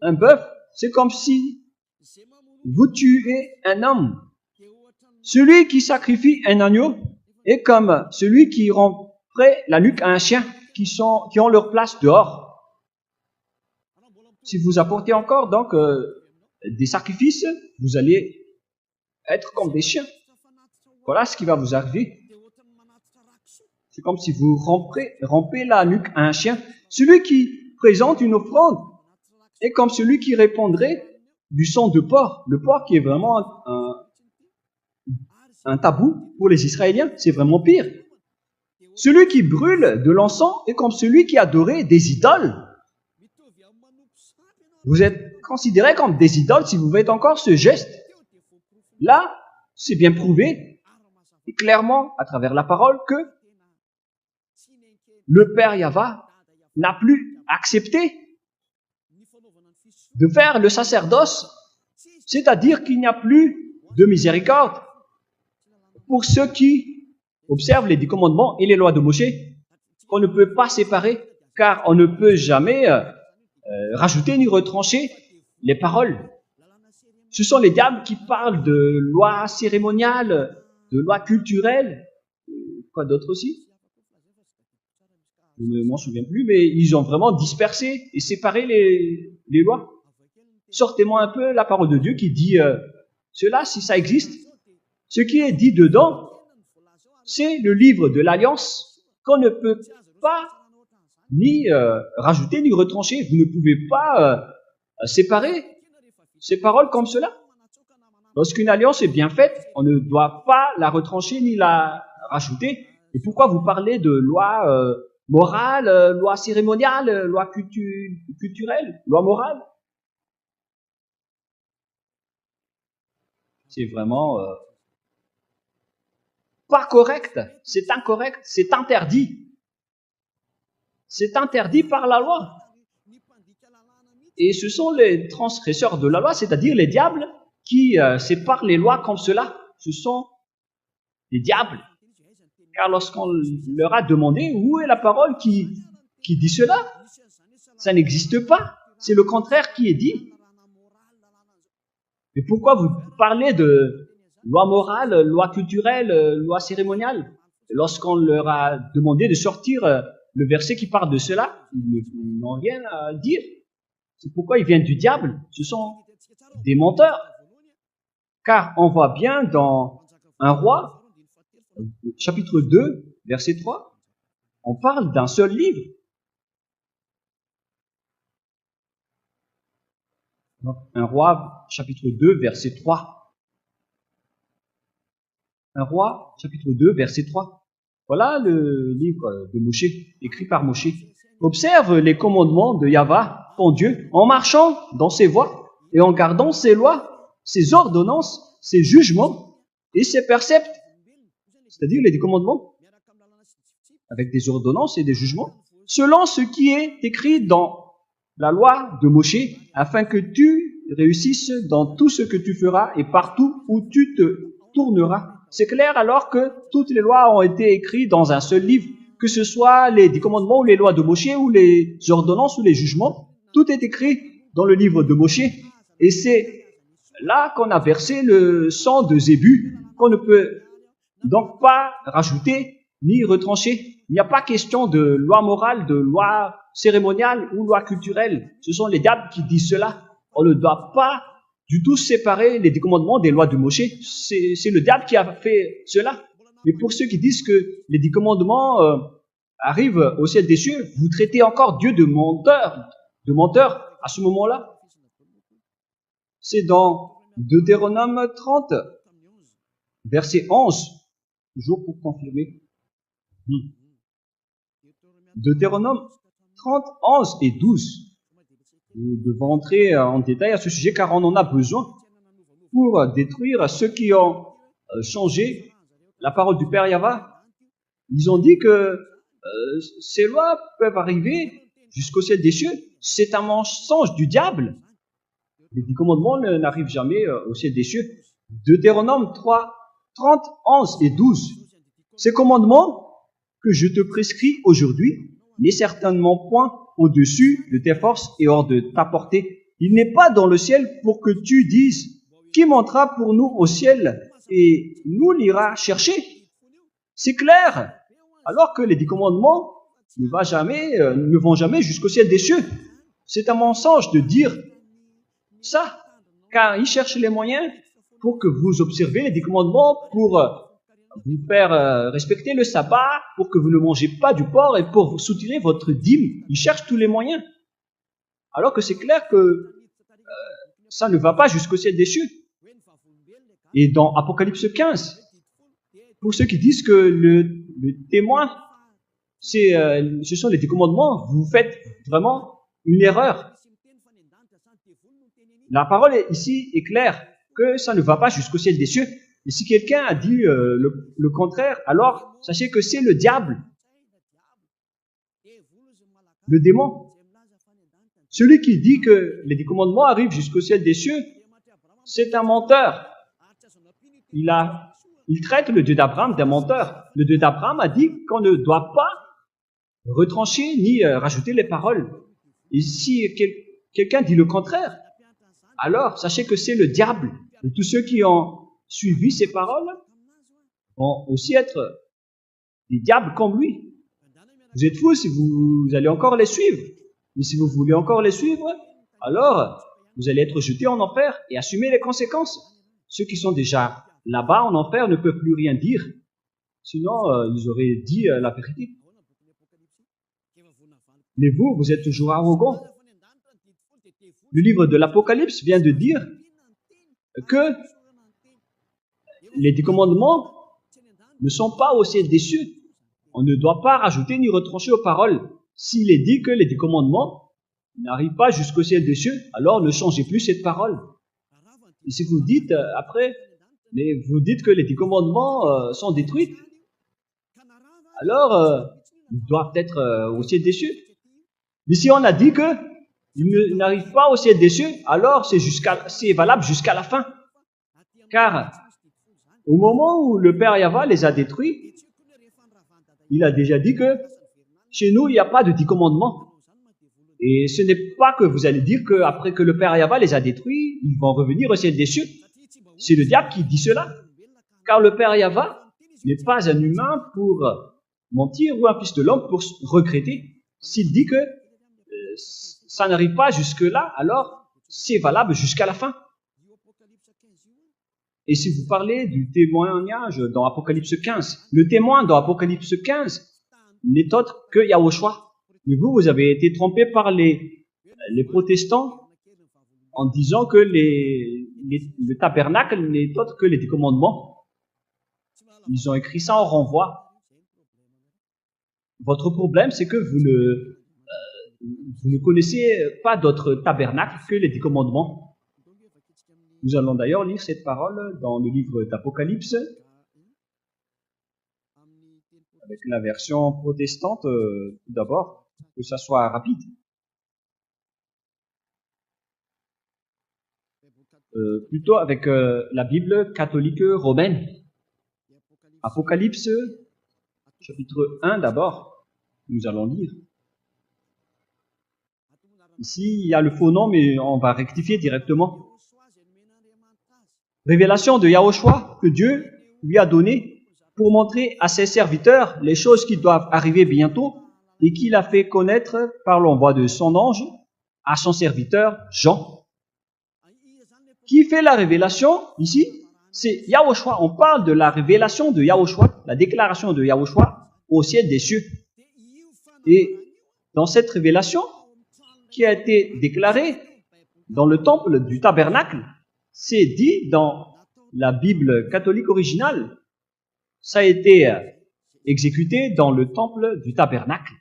Un bœuf, c'est comme si vous tuez un homme. Celui qui sacrifie un agneau est comme celui qui romperait la nuque à un chien qui ont leur place dehors. Si vous apportez encore donc des sacrifices, vous allez être comme des chiens. Voilà ce qui va vous arriver. C'est comme si vous rompez la nuque à un chien. Celui qui présente une offrande est comme celui qui répandrait du sang de porc. Le porc qui est vraiment un tabou pour les Israéliens, c'est vraiment pire. Celui qui brûle de l'encens est comme celui qui adorait des idoles. Vous êtes considérés comme des idoles si vous faites encore ce geste. Là, c'est bien prouvé, et clairement, à travers la parole, que le Père Yahva n'a plus accepté de faire le sacerdoce, c'est-à-dire qu'il n'y a plus de miséricorde pour ceux qui observent les 10 commandements et les lois de Moshe, qu'on ne peut pas séparer, car on ne peut jamais rajouter ni retrancher les paroles. Ce sont les diables qui parlent de lois cérémoniales, de lois culturelles, quoi d'autre aussi? Je ne m'en souviens plus, mais ils ont vraiment dispersé et séparé les lois. Sortez-moi un peu la parole de Dieu qui dit cela, si ça existe. Ce qui est dit dedans, c'est le livre de l'Alliance qu'on ne peut pas ni rajouter ni retrancher. Vous ne pouvez pas séparer ces paroles comme cela. Lorsqu'une alliance est bien faite, on ne doit pas la retrancher ni la rajouter. Et pourquoi vous parlez de loi morale, loi cérémoniale, loi culturelle, loi morale? C'est vraiment pas correct, c'est incorrect, c'est interdit. C'est interdit par la loi. Et ce sont les transgresseurs de la loi, c'est-à-dire les diables, qui séparent les lois comme cela. Ce sont les diables. Car lorsqu'on leur a demandé où est la parole qui dit cela, ça n'existe pas. C'est le contraire qui est dit. Mais pourquoi vous parlez de loi morale, loi culturelle, loi cérémoniale? Lorsqu'on leur a demandé de sortir le verset qui parle de cela, ils n'ont rien à dire. C'est pourquoi ils viennent du diable. Ce sont des menteurs. Car on voit bien dans un roi, chapitre 2, verset 3, on parle d'un seul livre. Un roi, chapitre 2, verset 3. Un roi, chapitre 2, verset 3. Voilà le livre de Moshe, écrit par Moshe. Observe les commandements de Yahva, ton Dieu, en marchant dans ses voies et en gardant ses lois, ses ordonnances, ses jugements et ses préceptes. C'est-à-dire les 10 commandements, avec des ordonnances et des jugements, selon ce qui est écrit dans la loi de Moshe, afin que tu réussisses dans tout ce que tu feras et partout où tu te tourneras. C'est clair alors que toutes les lois ont été écrites dans un seul livre, que ce soit les 10 commandements ou les lois de Moshe ou les ordonnances ou les jugements, tout est écrit dans le livre de Moshe. Et c'est là qu'on a versé le sang de Zébu, qu'on ne peut donc pas rajouter ni retrancher. Il n'y a pas question de loi morale, de loi cérémoniale ou loi culturelle. Ce sont les diables qui disent cela. On ne doit pas du tout séparer les 10 commandements des lois de Moshe. C'est le diable qui a fait cela. Mais pour ceux qui disent que les 10 commandements arrivent au ciel des cieux, vous traitez encore Dieu de menteur à ce moment-là. C'est dans Deutéronome 30, verset 11, toujours pour confirmer. Deutéronome 30, 11 et 12. Nous devons entrer en détail à ce sujet car on en a besoin pour détruire ceux qui ont changé la parole du Père Yahva. Ils ont dit que ces lois peuvent arriver jusqu'au ciel des cieux. C'est un mensonge du diable. Les 10 commandements n'arrivent jamais au ciel des cieux. Deutéronome 3, 30, 11 et 12. Ces commandements que je te prescris aujourd'hui n'est certainement point au-dessus de tes forces et hors de ta portée. Il n'est pas dans le ciel pour que tu dises, qui montera pour nous au ciel et nous l'ira chercher. C'est clair. Alors que les 10 commandements ne vont jamais jusqu'au ciel des cieux. C'est un mensonge de dire ça, car il cherche les moyens pour que vous observez les 10 commandements, pour vous faire respecter le sabbat, pour que vous ne mangez pas du porc et pour vous soutirer votre dîme. Il cherche tous les moyens. Alors que c'est clair que ça ne va pas jusqu'au ciel des cieux. Et dans Apocalypse 15, pour ceux qui disent que le témoin, ce sont les 10 commandements, vous faites vraiment une erreur. La parole ici est claire, que ça ne va pas jusqu'au ciel des cieux. Et si quelqu'un a dit le contraire, alors sachez que c'est le diable, le démon. Celui qui dit que les 10 commandements arrivent jusqu'au ciel des cieux, c'est un menteur. Il traite le Dieu d'Abraham d'un menteur. Le Dieu d'Abraham a dit qu'on ne doit pas retrancher ni rajouter les paroles. Et si quelqu'un dit le contraire, alors sachez que c'est le diable. Et tous ceux qui ont suivi ces paroles vont aussi être des diables comme lui. Vous êtes fous si vous allez encore les suivre. Mais si vous voulez encore les suivre, alors vous allez être jetés en enfer et assumer les conséquences. Ceux qui sont déjà là-bas en enfer ne peuvent plus rien dire. Sinon, ils auraient dit la vérité. Mais vous êtes toujours arrogants. Le livre de l'Apocalypse vient de dire que les 10 commandements ne sont pas au ciel des cieux. On ne doit pas rajouter ni retrancher aux paroles. S'il est dit que les 10 commandements n'arrivent pas jusqu'au ciel des cieux, alors ne changez plus cette parole. Et si vous dites après, mais vous dites que les 10 commandements sont détruits, alors ils doivent être au ciel des cieux. Mais si on a dit que ils n'arrivent pas au ciel des cieux, alors c'est valable jusqu'à la fin. Car au moment où le Père Yahva les a détruits, il a déjà dit que chez nous, il n'y a pas de 10 commandements. Et ce n'est pas que vous allez dire qu'après que le Père Yahva les a détruits, ils vont revenir au ciel des cieux. C'est le diable qui dit cela. Car le Père Yahva n'est pas un humain pour mentir ou un fils de l'homme pour regretter. S'il dit que ça n'arrive pas jusque-là, alors c'est valable jusqu'à la fin. Et si vous parlez du témoignage dans Apocalypse 15, le témoin dans Apocalypse 15 n'est autre que Yahushua. Mais vous avez été trompé par les protestants en disant que le tabernacle n'est autre que les 10 commandements. Ils ont écrit ça en renvoi. Votre problème, c'est que vous ne connaissez pas d'autre tabernacle que les 10 commandements. Nous allons d'ailleurs lire cette parole dans le livre d'Apocalypse, avec la version protestante tout d'abord, que ça soit rapide. Plutôt avec la Bible catholique romaine. Apocalypse, chapitre 1 d'abord, nous allons lire. Ici, il y a le faux nom, mais on va rectifier directement. Révélation de Yahushua que Dieu lui a donnée pour montrer à ses serviteurs les choses qui doivent arriver bientôt et qu'il a fait connaître par l'envoi de son ange à son serviteur Jean. Qui fait la révélation ici? C'est Yahushua. On parle de la révélation de Yahushua, la déclaration de Yahushua au ciel des cieux. Et dans cette révélation qui a été déclarée dans le temple du tabernacle, c'est dit dans la Bible catholique originale, ça a été exécuté dans le temple du tabernacle.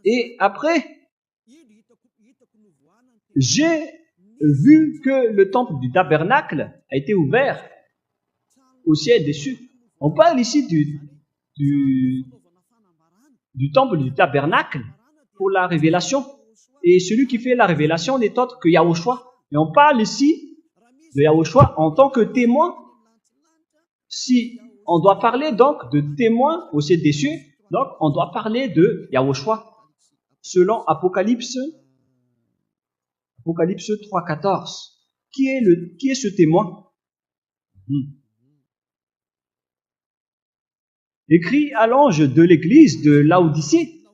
Et après, j'ai vu que le temple du tabernacle a été ouvert au ciel des cieux. On parle ici du temple du tabernacle pour la révélation. Et celui qui fait la révélation n'est autre que Yahushua. Et on parle ici de Yahushua en tant que témoin. Si on doit parler donc de témoin au ciel des cieux, donc on doit parler de Yahushua. Selon Apocalypse Apocalypse 3,14. Qui est ce témoin? Écrit à l'ange de l'église de Laodicée.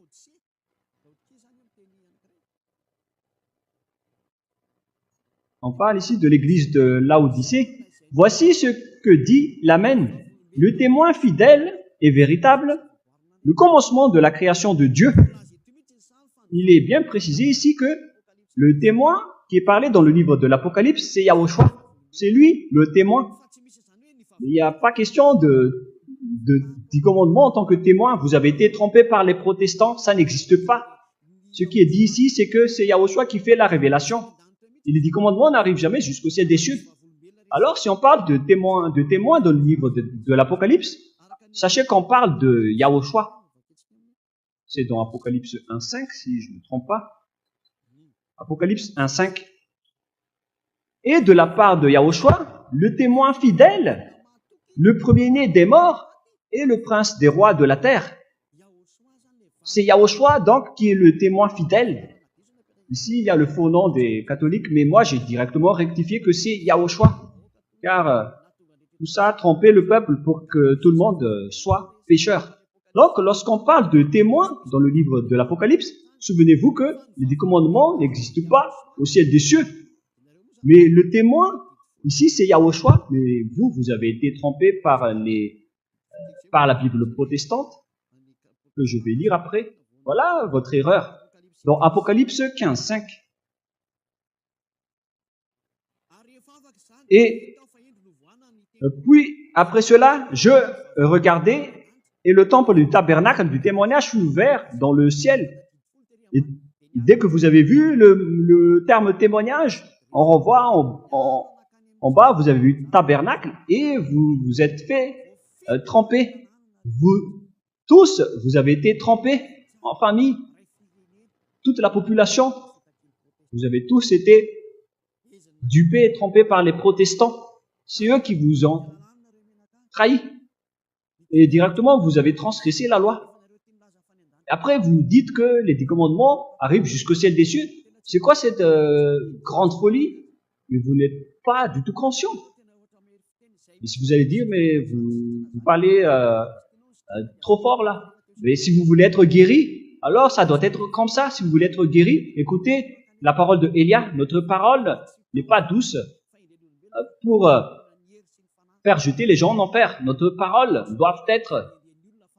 On parle ici de l'église de Laodicée. Voici ce que dit l'Amen, le témoin fidèle et véritable, le commencement de la création de Dieu. Il est bien précisé ici que le témoin qui est parlé dans le livre de l'Apocalypse, c'est Yahushua. C'est lui le témoin. Il n'y a pas question du commandement en tant que témoin. Vous avez été trompé par les protestants, ça n'existe pas. Ce qui est dit ici, c'est que c'est Yahushua qui fait la révélation. Et les 10 commandements n'arrivent jamais jusqu'au ciel des cieux. Alors, si on parle de témoins dans le livre de l'Apocalypse, sachez qu'on parle de Yahushua. C'est dans Apocalypse 1.5, si je ne me trompe pas. Apocalypse 1.5. Et de la part de Yahushua, le témoin fidèle, le premier-né des morts et le prince des rois de la terre. C'est Yahushua, donc, qui est le témoin fidèle. Ici, il y a le faux nom des catholiques, mais moi, j'ai directement rectifié que c'est Yahushua. Car tout ça a trompé le peuple pour que tout le monde soit pécheur. Donc, lorsqu'on parle de témoins dans le livre de l'Apocalypse, souvenez-vous que les 10 commandements n'existent pas au ciel des cieux. Mais le témoin, ici, c'est Yahushua. Mais vous avez été trompé par la Bible protestante, que je vais lire après. Voilà votre erreur. Dans Apocalypse 15.5. Et puis, après cela, je regardais, et le temple du tabernacle du témoignage fut ouvert dans le ciel. Et dès que vous avez vu le terme témoignage, on revoit en bas, vous avez vu tabernacle, et vous vous êtes fait tremper. Vous tous, vous avez été trempés en famille. Toute la population, vous avez tous été dupés et trompés par les protestants. C'est eux qui vous ont trahi. Et directement, vous avez transgressé la loi. Après, vous dites que les 10 commandements arrivent jusqu'au ciel des cieux. C'est quoi cette grande folie? Mais vous n'êtes pas du tout conscient. Et si vous allez dire, mais vous parlez trop fort là. Mais si vous voulez être guéri, alors ça doit être comme ça. Si vous voulez être guéri, écoutez la parole de Élia. Notre parole n'est pas douce pour faire jeter les gens en enfer. Notre parole doit être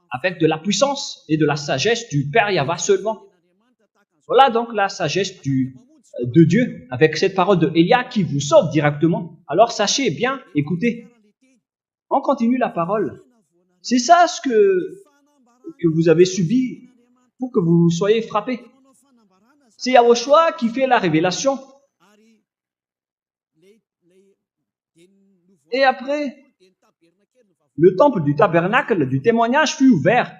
avec de la puissance et de la sagesse du Père Yahva seulement. Voilà donc la sagesse de Dieu avec cette parole de Élia qui vous sauve directement. Alors sachez bien, écoutez. On continue la parole. C'est ça ce que vous avez subi pour que vous soyez frappés. C'est Yahushua qui fait la révélation. Et après, le temple du tabernacle du témoignage fut ouvert.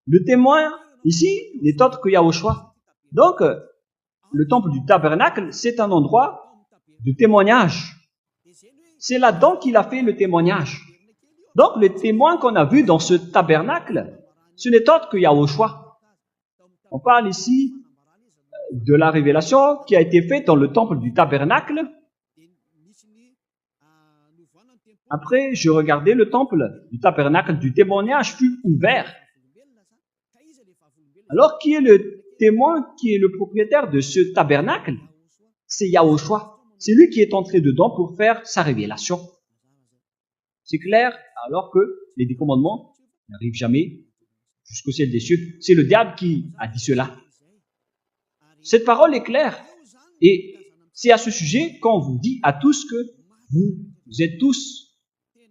Le témoin, ici, n'est autre que Yahushua. Donc, le temple du tabernacle, c'est un endroit de témoignage. C'est là-dedans qu'il a fait le témoignage. Donc, le témoin qu'on a vu dans ce tabernacle, ce n'est autre que Yahushua. On parle ici de la révélation qui a été faite dans le temple du tabernacle. Après, je regardais le temple du tabernacle du témoignage fut ouvert. Alors, qui est le témoin, qui est le propriétaire de ce tabernacle? C'est Yahushua. C'est lui qui est entré dedans pour faire sa révélation. C'est clair, alors que les 10 commandements n'arrivent jamais jusqu'au ciel des cieux. C'est le diable qui a dit cela. Cette parole est claire. Et c'est à ce sujet qu'on vous dit à tous que vous êtes tous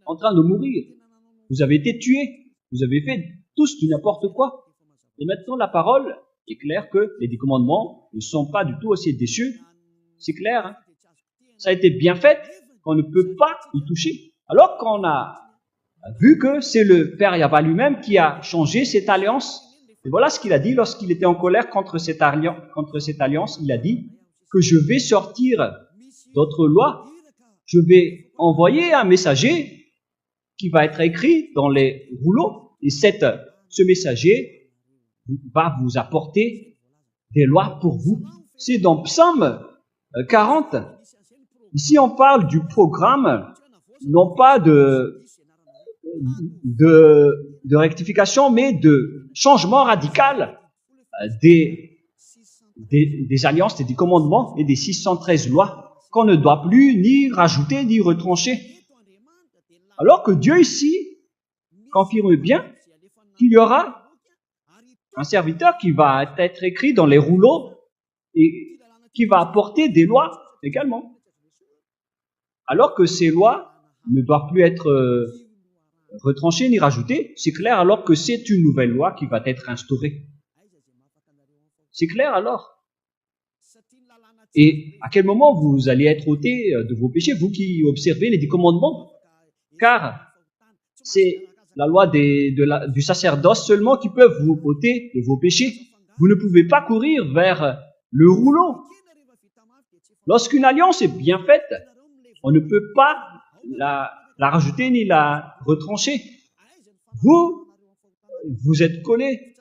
en train de mourir. Vous avez été tués. Vous avez fait tous du n'importe quoi. Et maintenant, la parole est claire que les 10 commandements ne sont pas du tout au ciel des cieux. C'est clair. Hein? Ça a été bien fait qu'on ne peut pas y toucher. Alors qu'on a vu que c'est le Père Yahva lui-même qui a changé cette alliance. Et voilà ce qu'il a dit lorsqu'il était en colère contre cette alliance. Il a dit que je vais sortir d'autres lois. Je vais envoyer un messager qui va être écrit dans les rouleaux. Et ce messager va vous apporter des lois pour vous. C'est dans Psaume 40. Ici, on parle du programme, non pas de rectification, mais de changement radical des alliances et des commandements et des 613 lois qu'on ne doit plus ni rajouter ni retrancher. Alors que Dieu ici confirme bien qu'il y aura un serviteur qui va être écrit dans les rouleaux et qui va apporter des lois également. Alors que ces lois ne doivent plus être retranchées ni rajoutées, c'est clair alors que c'est une nouvelle loi qui va être instaurée. C'est clair alors? Et à quel moment vous allez être ôté de vos péchés, vous qui observez les 10 commandements? Car c'est la loi du sacerdoce seulement qui peuvent vous ôter de vos péchés. Vous ne pouvez pas courir vers le rouleau. Lorsqu'une alliance est bien faite, on ne peut pas la rajouter ni la retrancher. Vous êtes collé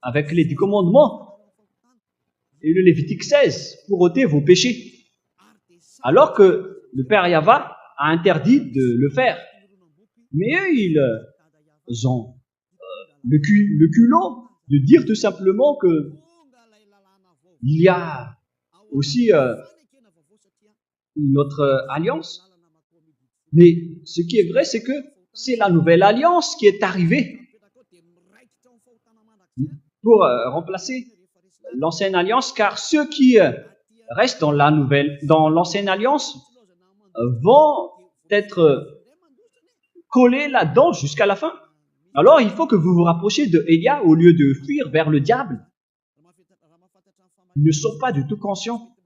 avec les 10 commandements et le Lévitique 16 pour ôter vos péchés. Alors que le Père Yahva a interdit de le faire. Mais eux, ils ont le culot de dire tout simplement que il y a aussi une autre alliance. Mais ce qui est vrai, c'est que c'est la nouvelle alliance qui est arrivée pour remplacer l'ancienne alliance, car ceux qui restent dans l'ancienne alliance vont être collés là-dedans jusqu'à la fin. Alors, il faut que vous vous rapprochiez de Élia au lieu de fuir vers le diable. Ils ne sont pas du tout conscients.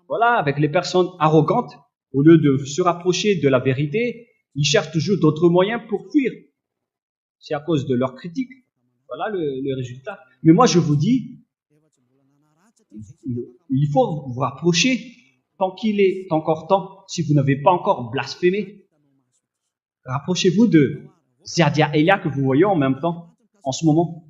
Voilà, avec les personnes arrogantes, au lieu de se rapprocher de la vérité, ils cherchent toujours d'autres moyens pour fuir. C'est à cause de leur critique. Voilà le résultat. Mais moi, je vous dis, il faut vous rapprocher tant qu'il est encore temps, si vous n'avez pas encore blasphémé. Rapprochez-vous de Ziadia Elia que vous voyez en même temps, en ce moment.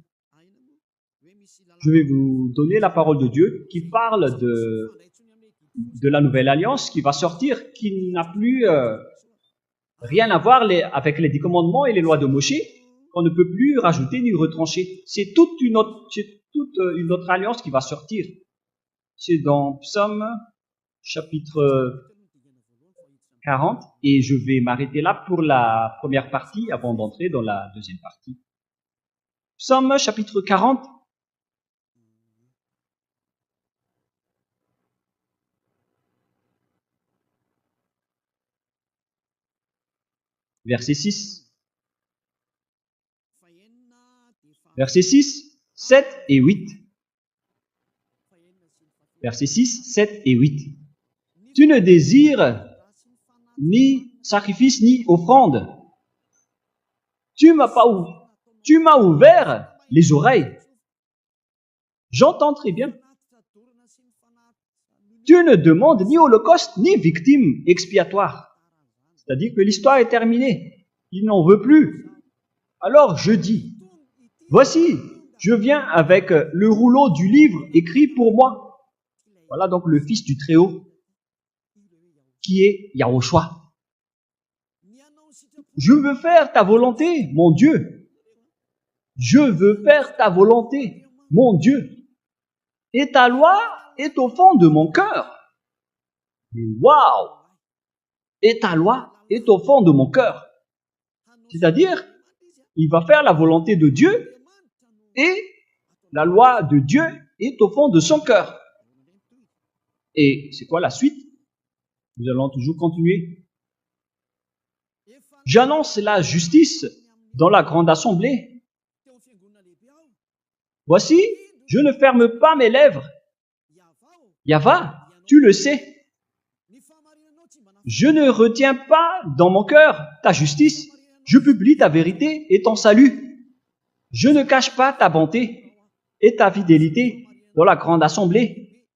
Je vais vous donner la parole de Dieu qui parle de la nouvelle alliance qui va sortir, qui n'a plus rien à voir avec les 10 commandements et les lois de Moshe, qu'on ne peut plus rajouter ni retrancher. C'est toute une autre alliance qui va sortir. C'est dans Psaume chapitre 40, et je vais m'arrêter là pour la première partie avant d'entrer dans la deuxième partie. Psaume chapitre 40. Verset 6. Verset 6, 7 et 8. Verset 6, 7 et 8. Tu ne désires ni sacrifice ni offrande. Tu m'as ouvert les oreilles. J'entends très bien. Tu ne demandes ni holocauste ni victime expiatoire. C'est-à-dire que l'histoire est terminée. Il n'en veut plus. Alors je dis, voici, je viens avec le rouleau du livre écrit pour moi. Voilà donc le Fils du Très-Haut, qui est Yahushua. Je veux faire ta volonté, mon Dieu. Je veux faire ta volonté, mon Dieu. Et ta loi est au fond de mon cœur. Waouh! Et ta loi est au fond de mon cœur. C'est-à-dire, il va faire la volonté de Dieu et la loi de Dieu est au fond de son cœur. Et c'est quoi la suite? Nous allons toujours continuer. J'annonce la justice dans la grande assemblée. Voici, je ne ferme pas mes lèvres. Yahva, tu le sais. Je ne retiens pas dans mon cœur ta justice. Je publie ta vérité et ton salut. Je ne cache pas ta bonté et ta fidélité dans la grande assemblée.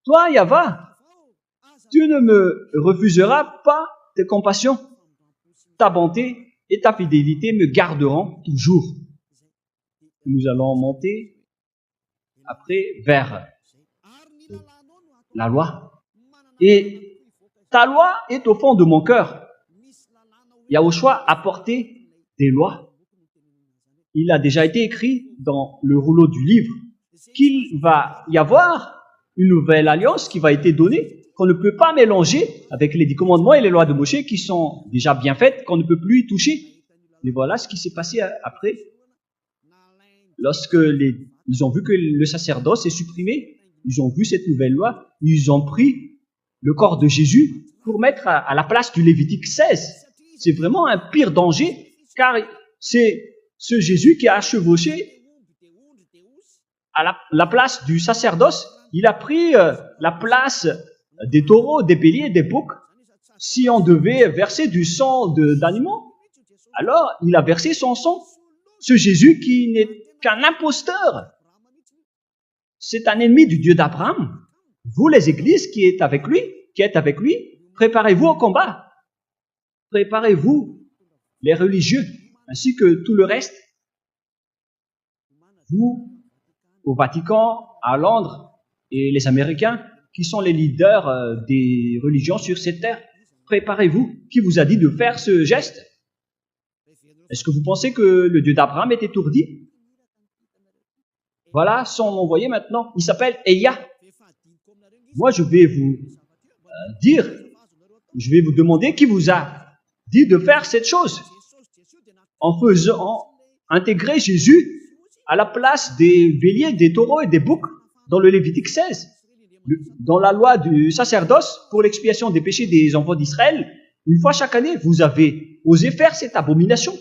Toi, Yahva, tu ne me refuseras pas tes compassions. Ta bonté et ta fidélité me garderont toujours. Nous allons monter après vers la loi. Et ta loi est au fond de mon cœur. Yahushua a porté des lois. Il a déjà été écrit dans le rouleau du livre qu'il va y avoir une nouvelle alliance qui va être donnée, qu'on ne peut pas mélanger avec les 10 commandements et les lois de Moïse qui sont déjà bien faites, qu'on ne peut plus y toucher. Mais voilà ce qui s'est passé après. Lorsque ils ont vu que le sacerdoce est supprimé, ils ont vu cette nouvelle loi, ils ont pris le corps de Jésus pour mettre à la place du Lévitique 16. C'est vraiment un pire danger, car c'est ce Jésus qui a chevauché à la place du sacerdoce. Il a pris la place des taureaux, des béliers, des boucs. Si on devait verser du sang d'animaux, alors il a versé son sang. Ce Jésus qui n'est qu'un imposteur, c'est un ennemi du Dieu d'Abraham. Vous, les églises qui êtes avec lui, préparez-vous au combat. Préparez-vous, les religieux, ainsi que tout le reste. Vous, au Vatican, à Londres, et les Américains, qui sont les leaders des religions sur cette terre, préparez-vous. Qui vous a dit de faire ce geste? Est-ce que vous pensez que le Dieu d'Abraham est étourdi? Voilà son envoyé maintenant. Il s'appelle Elia. Moi, je vais vous je vais vous demander qui vous a dit de faire cette chose en faisant intégrer Jésus à la place des béliers, des taureaux et des boucs dans le Lévitique 16. Dans la loi du sacerdoce pour l'expiation des péchés des enfants d'Israël, une fois chaque année, vous avez osé faire cette abomination.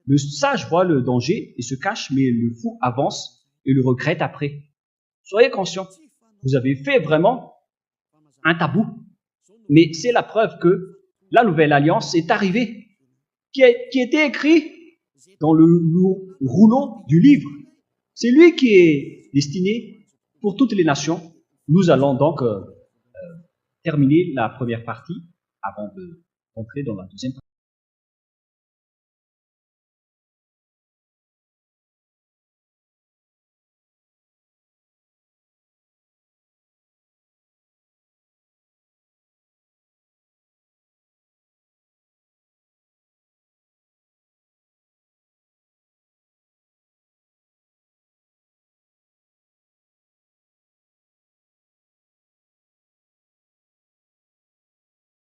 Le sage voit le danger et se cache, mais le fou avance et le regrette après. Soyez conscients, vous avez fait vraiment un tabou. Mais c'est la preuve que la nouvelle alliance est arrivée, qui était écrit dans le rouleau du livre. C'est lui qui est destiné pour toutes les nations. Nous allons donc terminer la première partie avant de rentrer dans la deuxième partie.